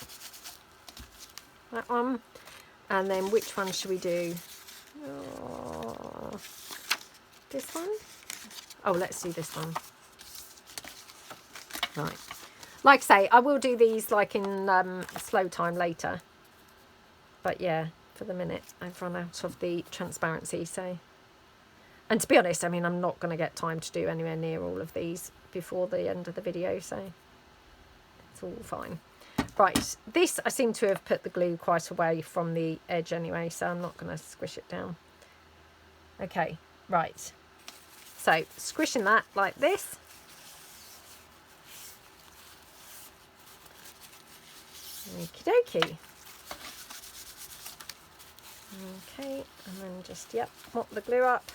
That one. And then which one should we do? Oh, this one? Oh, let's do this one. Right. Like I say, I will do these like in slow time later. But yeah, for the minute, I've run out of the transparency. So, and to be honest, I mean, I'm not going to get time to do anywhere near all of these before the end of the video. So it's all fine. Right, this I seem to have put the glue quite away from the edge anyway, so I'm not going to squish it down. Okay, right. So squishing that like this. Okie dokie. Okay, and then just, yep, mop the glue up.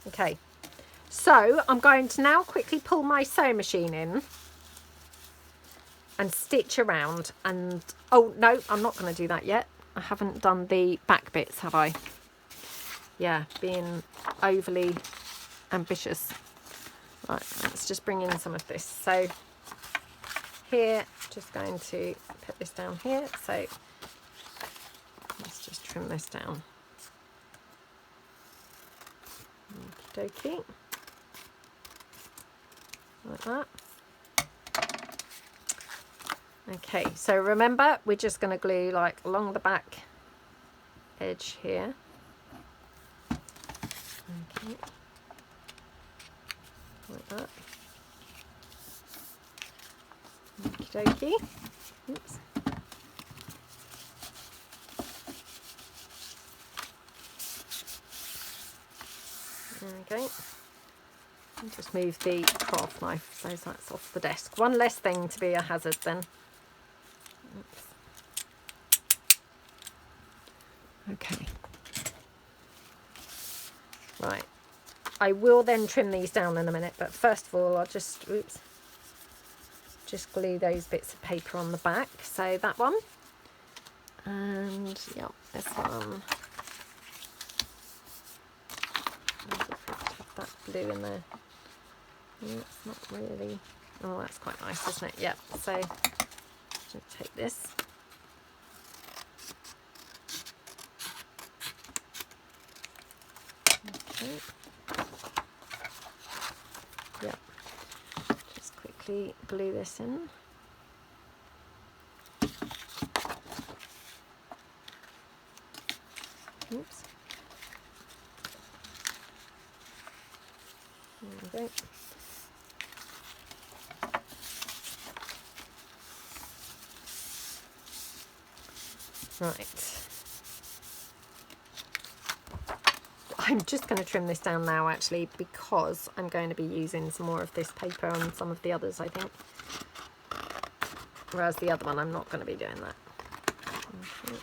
Okay. So I'm going to now quickly pull my sewing machine in and stitch around. And oh no, I'm not going to do that yet. I haven't done the back bits, have I? Yeah, being overly ambitious. Right, let's just bring in some of this. So here, just going to put this down here. So let's just trim this down. Okie dokie. Like that. Okay, so remember, we're just going to glue like along the back edge here. Okay, like that. Okie dokie. Oops. Okay. And just move the craft knife so that's off the desk. One less thing to be a hazard then. Oops. Okay. Right. I will then trim these down in a minute, but first of all I'll just, oops, just glue those bits of paper on the back. So that one, and yep, this one. Have that blue in there. It's not really, oh that's quite nice, isn't it? Yep, so I'll take this. Okay. Yep, just quickly glue this in. Oops. There we go. Right. I'm just going to trim this down now actually, because I'm going to be using some more of this paper on some of the others, I think. Whereas the other one, I'm not going to be doing that. Okay.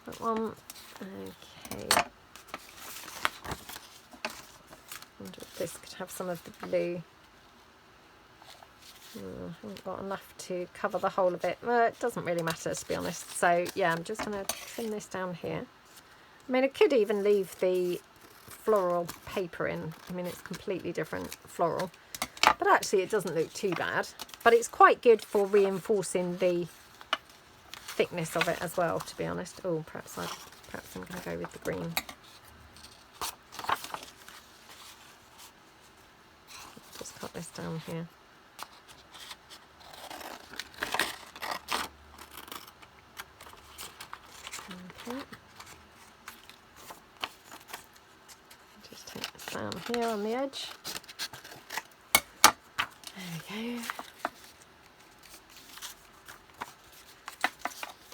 That one. Okay. I wonder if this could have some of the blue. I haven't got enough to cover the whole of it. Well, it doesn't really matter, to be honest. So yeah, I'm just going to trim this down here. I mean, I could even leave the floral paper in. I mean, it's completely different floral, but actually it doesn't look too bad. But it's quite good for reinforcing the thickness of it as well, to be honest. Oh, perhaps I'm going to go with the green. Just cut this down here. Okay. Just take this down here on the edge. There we go.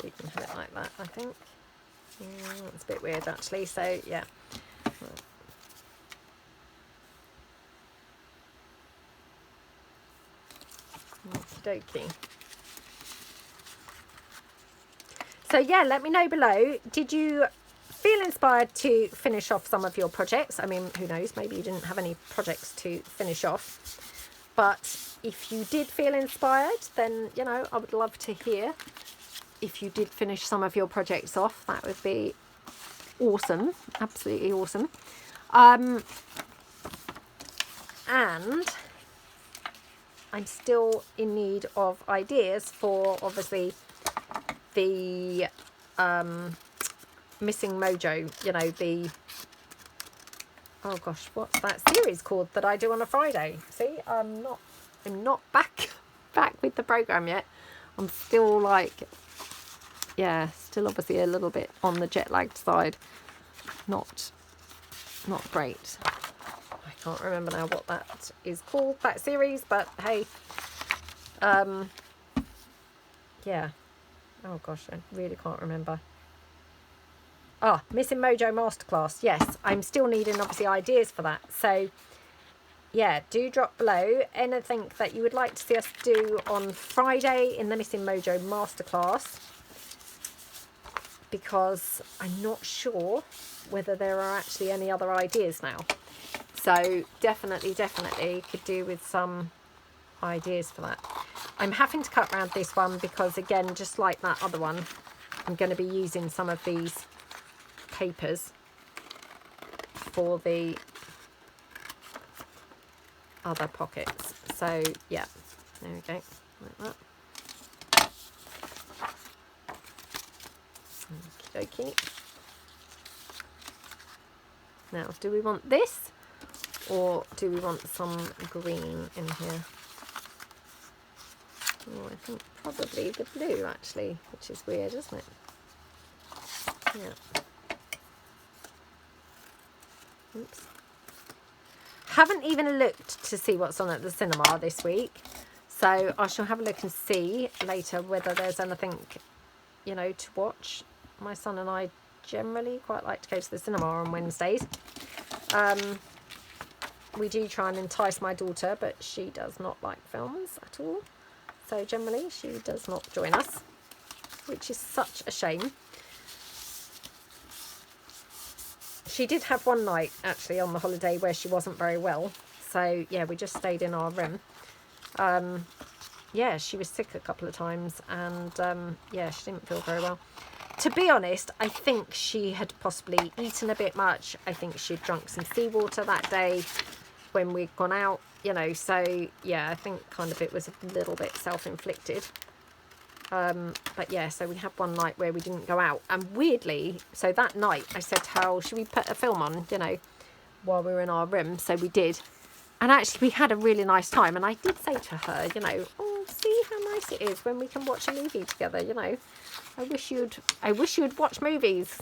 You can have it like that, I think. Yeah, that's a bit weird actually, so yeah. Okie dokie. So yeah, let me know below, did you feel inspired to finish off some of your projects? I mean, who knows, maybe you didn't have any projects to finish off, but if you did feel inspired, then, you know, I would love to hear if you did finish some of your projects off. That would be awesome, absolutely awesome. And I'm still in need of ideas for, obviously, the Missing Mojo, you know, the, oh gosh, what's that series called that I do on a Friday? See, I'm not back with the program yet. I'm still like, yeah, still obviously a little bit on the jet lagged side. Not great. I can't remember now what that is called, that series, but hey, yeah. Oh gosh, I really can't remember. Ah, Missing Mojo Masterclass. Yes, I'm still needing obviously ideas for that. So yeah, do drop below anything that you would like to see us do on Friday in the Missing Mojo Masterclass, because I'm not sure whether there are actually any other ideas now. So definitely could do with some ideas for that. I'm having to cut around this one because, again, just like that other one, I'm going to be using some of these papers for the other pockets. So yeah, there we go, like that. Okie dokie. Now, do we want this Or do we want some green in here? Oh, I think probably the blue actually, which is weird, isn't it? Yeah. Oops. Haven't even looked to see what's on at the cinema this week. So I shall have a look and see later whether there's anything, you know, to watch. My son and I generally quite like to go to the cinema on Wednesdays. We do try and entice my daughter, but she does not like films at all. So generally she does not join us, which is such a shame. She did have one night actually on the holiday where she wasn't very well. So yeah, we just stayed in our room. Yeah, she was sick a couple of times, and yeah, she didn't feel very well. To be honest, I think she had possibly eaten a bit much. I think she'd drunk some seawater that day when we'd gone out, you know, so yeah, I think kind of it was a little bit self-inflicted. But yeah, so we had one night where we didn't go out, and weirdly, so that night I said to her, should we put a film on, you know, while we were in our room? So we did, and actually we had a really nice time. And I did say to her, you know, oh, see how nice it is when we can watch a movie together, you know, I wish you'd watch movies.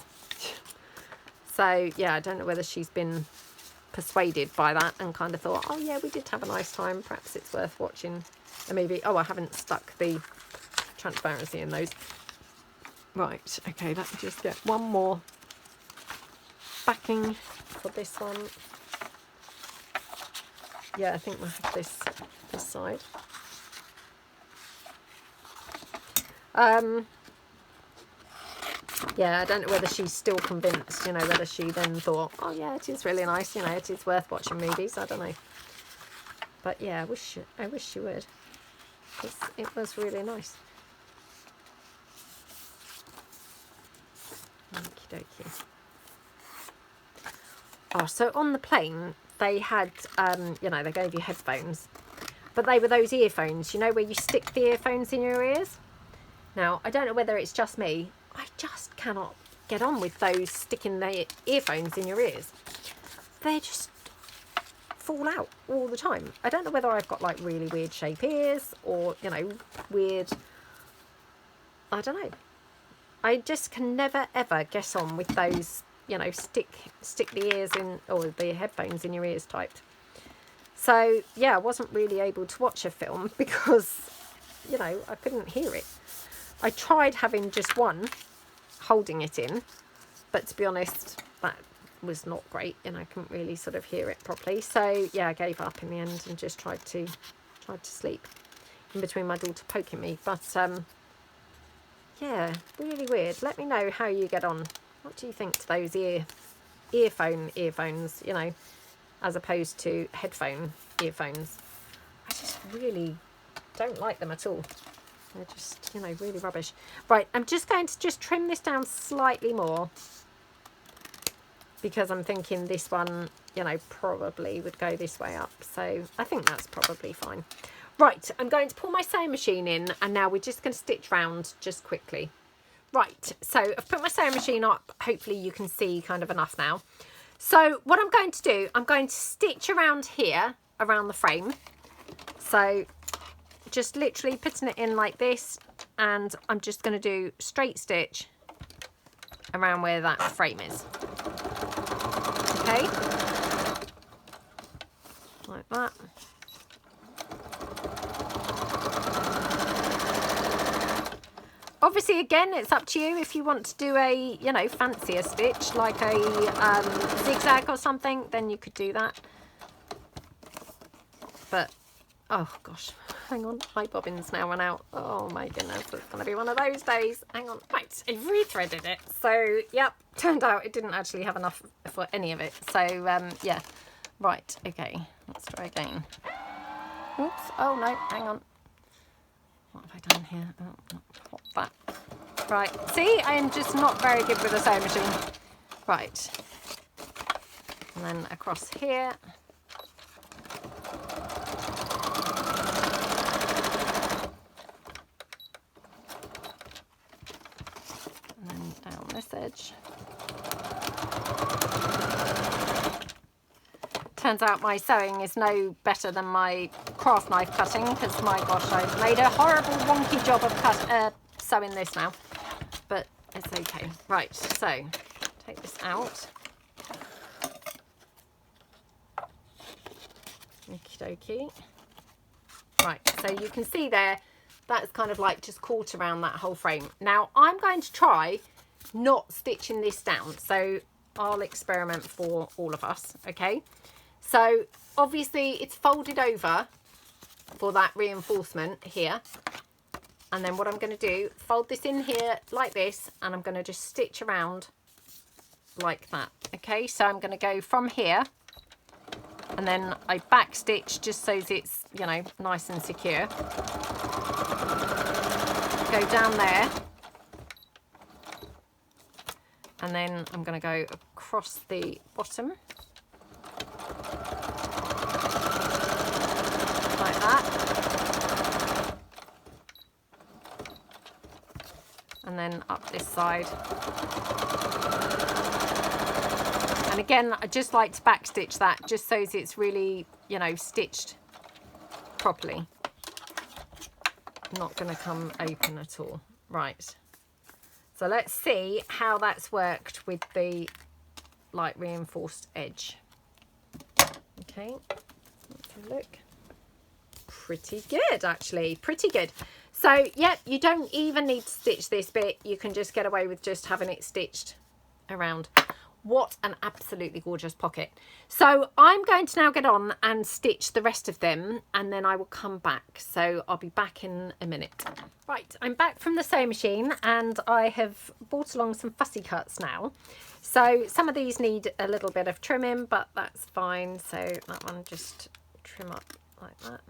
So yeah, I don't know whether she's been persuaded by that and kind of thought, oh yeah, we did have a nice time, perhaps it's worth watching a movie. Oh, I haven't stuck the transparency in those. Right, okay, let me just get one more backing for this one. Yeah, I think we'll have this side. Yeah, I don't know whether she's still convinced, you know, whether she then thought, oh yeah, it is really nice, you know, it is worth watching movies. I don't know. But yeah, I wish she would. It was really nice. Okie dokie. Oh, so on the plane, they had, you know, they gave you headphones. But they were those earphones, you know, where you stick the earphones in your ears. Now, I don't know whether it's just me. I just cannot get on with those sticking the earphones in your ears. They just fall out all the time. I don't know whether I've got like really weird shape ears or, you know, weird, I don't know. I just can never ever get on with those, you know, stick the ears in, or the headphones in your ears typed. So yeah, I wasn't really able to watch a film because, you know, I couldn't hear it. I tried having just one, holding it in, but to be honest, that was not great, and I couldn't really sort of hear it properly. So yeah, I gave up in the end and just tried to sleep in between my daughter poking me. But yeah, really weird. Let me know how you get on. What do you think to those earphones, you know, as opposed to headphone earphones? I just really don't like them at all. They're just, you know, really rubbish. Right, I'm just going to trim this down slightly more because I'm thinking this one, you know, probably would go this way up. So I think that's probably fine. Right, I'm going to pull my sewing machine in, and now we're just going to stitch round just quickly. Right, so I've put my sewing machine up. Hopefully you can see kind of enough now. So what I'm going to do, I'm going to stitch around here, around the frame. So just literally putting it in like this, and I'm just going to do straight stitch around where that frame is. Okay, like that. Obviously, again, it's up to you if you want to do a, you know, fancier stitch like a zigzag or something, then you could do that. But oh gosh, hang on, my bobbins now run out. Oh my goodness, it's going to be one of those days. Hang on, right, I rethreaded it. So, yep, turned out it didn't actually have enough for any of it. So, yeah, right, okay, let's try again. Oops, oh no, hang on. What have I done here? Oh, pop that. Right, see, I am just not very good with a sewing machine. Right, and then across here. This edge. Turns out my sewing is no better than my craft knife cutting, because my gosh, I've made a horrible wonky job of sewing this now, but it's okay. Right, so take this out. Okie dokie. Right, so you can see there, that's kind of like just caught around that whole frame. Now I'm going to try not stitching this down, so I'll experiment for all of us. Okay, so obviously it's folded over for that reinforcement here, and then what I'm going to do, fold this in here like this, and I'm going to just stitch around like that. Okay, so I'm going to go from here, and then I back stitch just so it's, you know, nice and secure. Go down there, and then I'm going to go across the bottom like that, and then up this side. And again, I just like to back stitch that just so it's really, you know, stitched properly. Not going to come open at all. Right, so let's see how that's worked with the light reinforced edge. Okay, let's have a look. Pretty good, actually, pretty good. So yep, you don't even need to stitch this bit, you can just get away with just having it stitched around. What an absolutely gorgeous pocket. So I'm going to now get on and stitch the rest of them, and then I will come back. So I'll be back in a minute. Right, I'm back from the sewing machine, and I have brought along some fussy cuts now. So some of these need a little bit of trimming, but that's fine. So that one just trim up like that.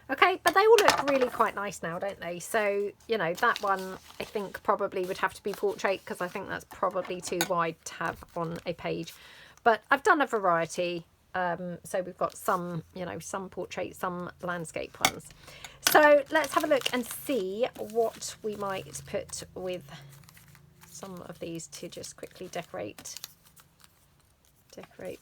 Okay, but they all look really quite nice now, don't they? So, you know, that one I think probably would have to be portrait, because I think that's probably too wide to have on a page. But I've done a variety. So we've got some, you know, some portrait, some landscape ones. So let's have a look and see what we might put with some of these to just quickly decorate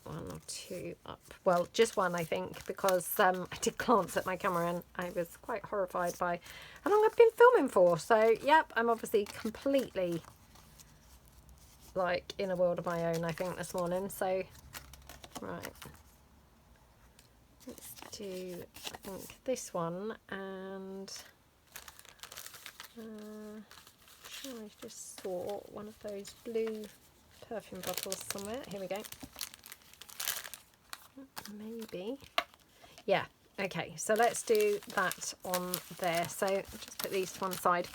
one or two up. Well, just one, I think, because I did glance at my camera and I was quite horrified by how long I've been filming for. So yep, I'm obviously completely like in a world of my own, I think, this morning. So right, let's do, I think, this one, and I just saw one of those blue perfume bottles somewhere. Here we go. Maybe. Yeah. Okay. So let's do that on there. So just put these to one side.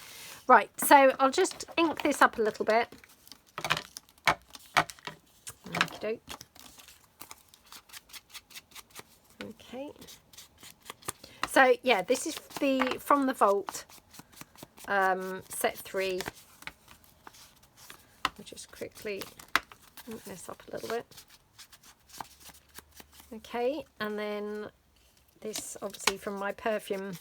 Right. So I'll just ink this up a little bit. Okey-doke. Okay. So yeah, this is the From the Vault set 3. I'll just quickly ink this up a little bit. Okay, and then this obviously from my perfume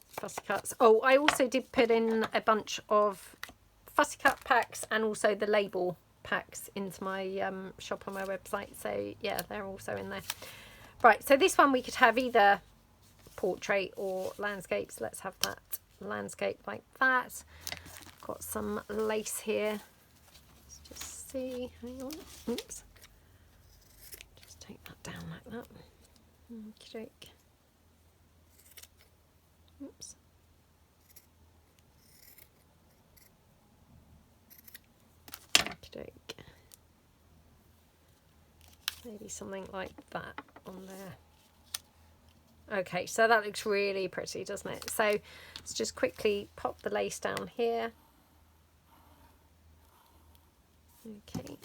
fussy cuts. Oh, I also did put in a bunch of fussy cut packs and also the label packs into my shop on my website. So yeah, they're also in there. Right, so this one we could have either portrait or landscapes. Let's have that landscape like that. Got some lace here. Let's just see. Hang on. Oops. Just take that down like that. Okey-doke. Oops. Okey-doke. Maybe something like that on there. Okay, so that looks really pretty, doesn't it? So let's just quickly pop the lace down here. Okay.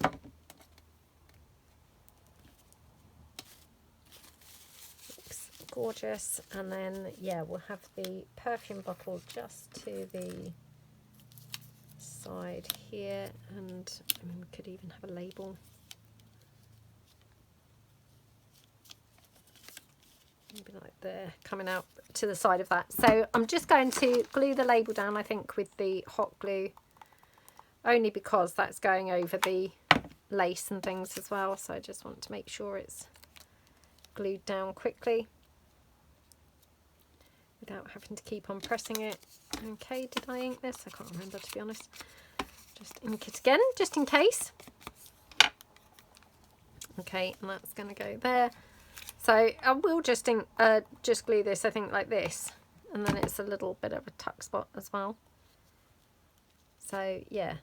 Looks gorgeous. And then, yeah, we'll have the perfume bottle just to the side here. And I mean, we could even have a label. Maybe like there, coming out to the side of that. So I'm just going to glue the label down, I think, with the hot glue, only because that's going over the lace and things as well, so I just want to make sure it's glued down quickly without having to keep on pressing it. Okay, did I ink this? I can't remember, to be honest. Just ink it again, just in case. Okay, and that's going to go there. So I will just glue this, I think, like this, and then it's a little bit of a tuck spot as well. So yeah.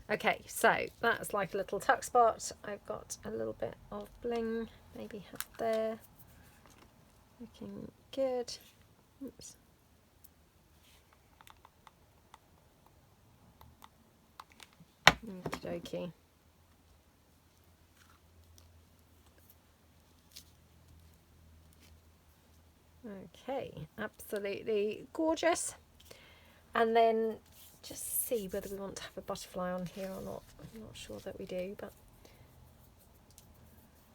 Okay, so that's like a little tuck spot. I've got a little bit of bling, maybe have there. Looking good. Oops. Okie dokie. Okay, absolutely gorgeous. And then just see whether we want to have a butterfly on here or not. I'm not sure that we do, but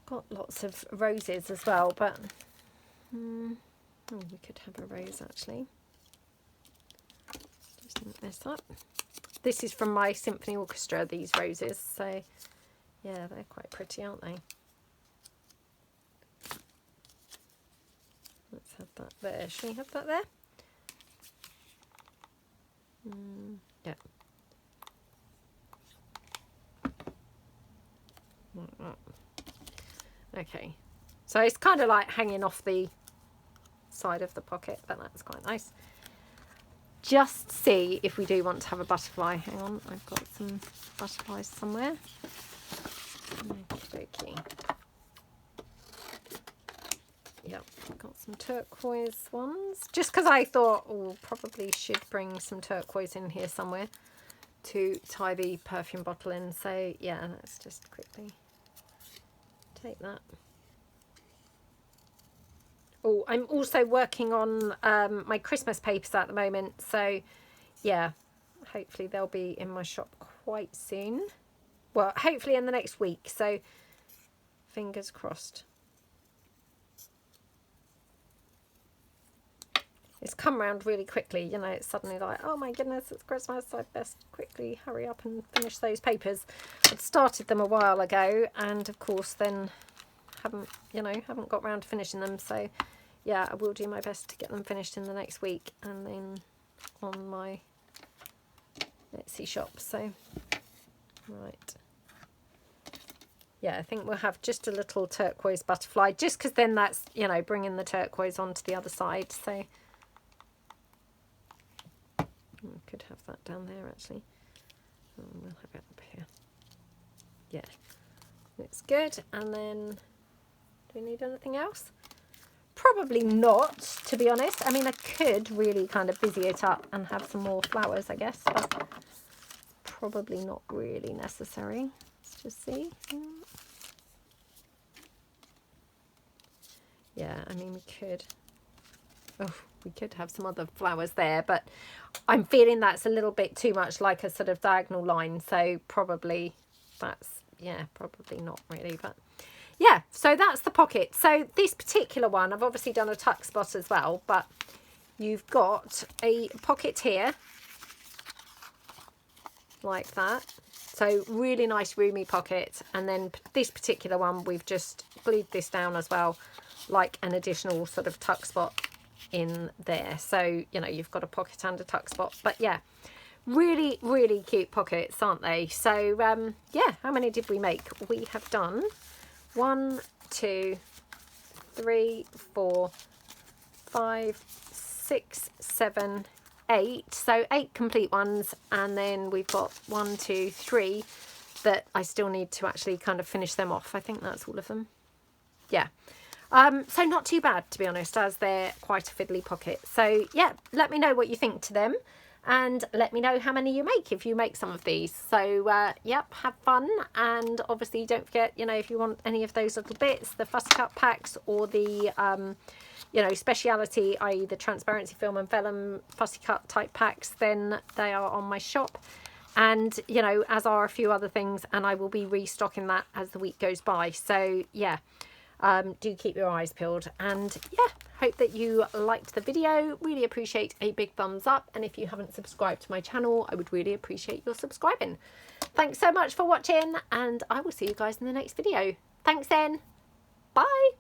got lots of roses as well, but oh, we could have a rose actually. Just ink this up. This is from my symphony orchestra, these roses, so yeah, they're quite pretty, aren't they? Let's have that there. Should we have that there? Yeah. Okay, so it's kind of like hanging off the side of the pocket, but that's quite nice. Just see if we do want to have a butterfly. Hang on, I've got some butterflies somewhere. Okay. Yep, got some turquoise ones. Just because I thought, oh, probably should bring some turquoise in here somewhere to tie the perfume bottle in. So yeah, let's just quickly take that. Oh, I'm also working on my Christmas papers at the moment. So yeah, hopefully they'll be in my shop quite soon. Well, hopefully in the next week. So fingers crossed. It's come round really quickly, you know, it's suddenly like, oh my goodness, it's Christmas, I best quickly hurry up and finish those papers. I'd started them a while ago and of course then haven't got round to finishing them, so yeah, I will do my best to get them finished in the next week and then on my Etsy shop. So right, yeah, I think we'll have just a little turquoise butterfly, just because then that's, you know, bringing the turquoise onto the other side. So I could have that down there actually. We'll have it up here. Yeah, looks good. And then do we need anything else? Probably not, to be honest. I mean, I could really kind of busy it up and have some more flowers, I guess, but probably not really necessary. Let's just see. Yeah, I mean, we could have some other flowers there, but I'm feeling that's a little bit too much like a sort of diagonal line, so probably that's, yeah, probably not really, but yeah, so that's the pocket. So this particular one, I've obviously done a tuck spot as well, but you've got a pocket here like that, so really nice roomy pocket, and then this particular one we've just glued this down as well, like an additional sort of tuck spot in there. So, you know, you've got a pocket and a tuck spot, but yeah, really, really cute pockets, aren't they? So, yeah, how many did we make? We have done 1, 2, 3, 4, 5, 6, 7, 8. So 8 complete ones, and then we've got 1, 2, 3 that I still need to actually kind of finish them off. I think that's all of them. Yeah. So not too bad, to be honest, as they're quite a fiddly pocket. So yeah, let me know what you think to them, and let me know how many you make if you make some of these. So yep, have fun, and obviously don't forget, you know, if you want any of those little bits, the fussy cut packs or the you know, speciality, i.e. the transparency film and vellum fussy cut type packs, then they are on my shop. And, you know, as are a few other things, and I will be restocking that as the week goes by. So yeah, do keep your eyes peeled, and yeah, Hope that you liked the video. Really appreciate a big thumbs up. And if you haven't subscribed to my channel, I would really appreciate your subscribing. Thanks so much for watching, and I will see you guys in the next video. Thanks then. Bye.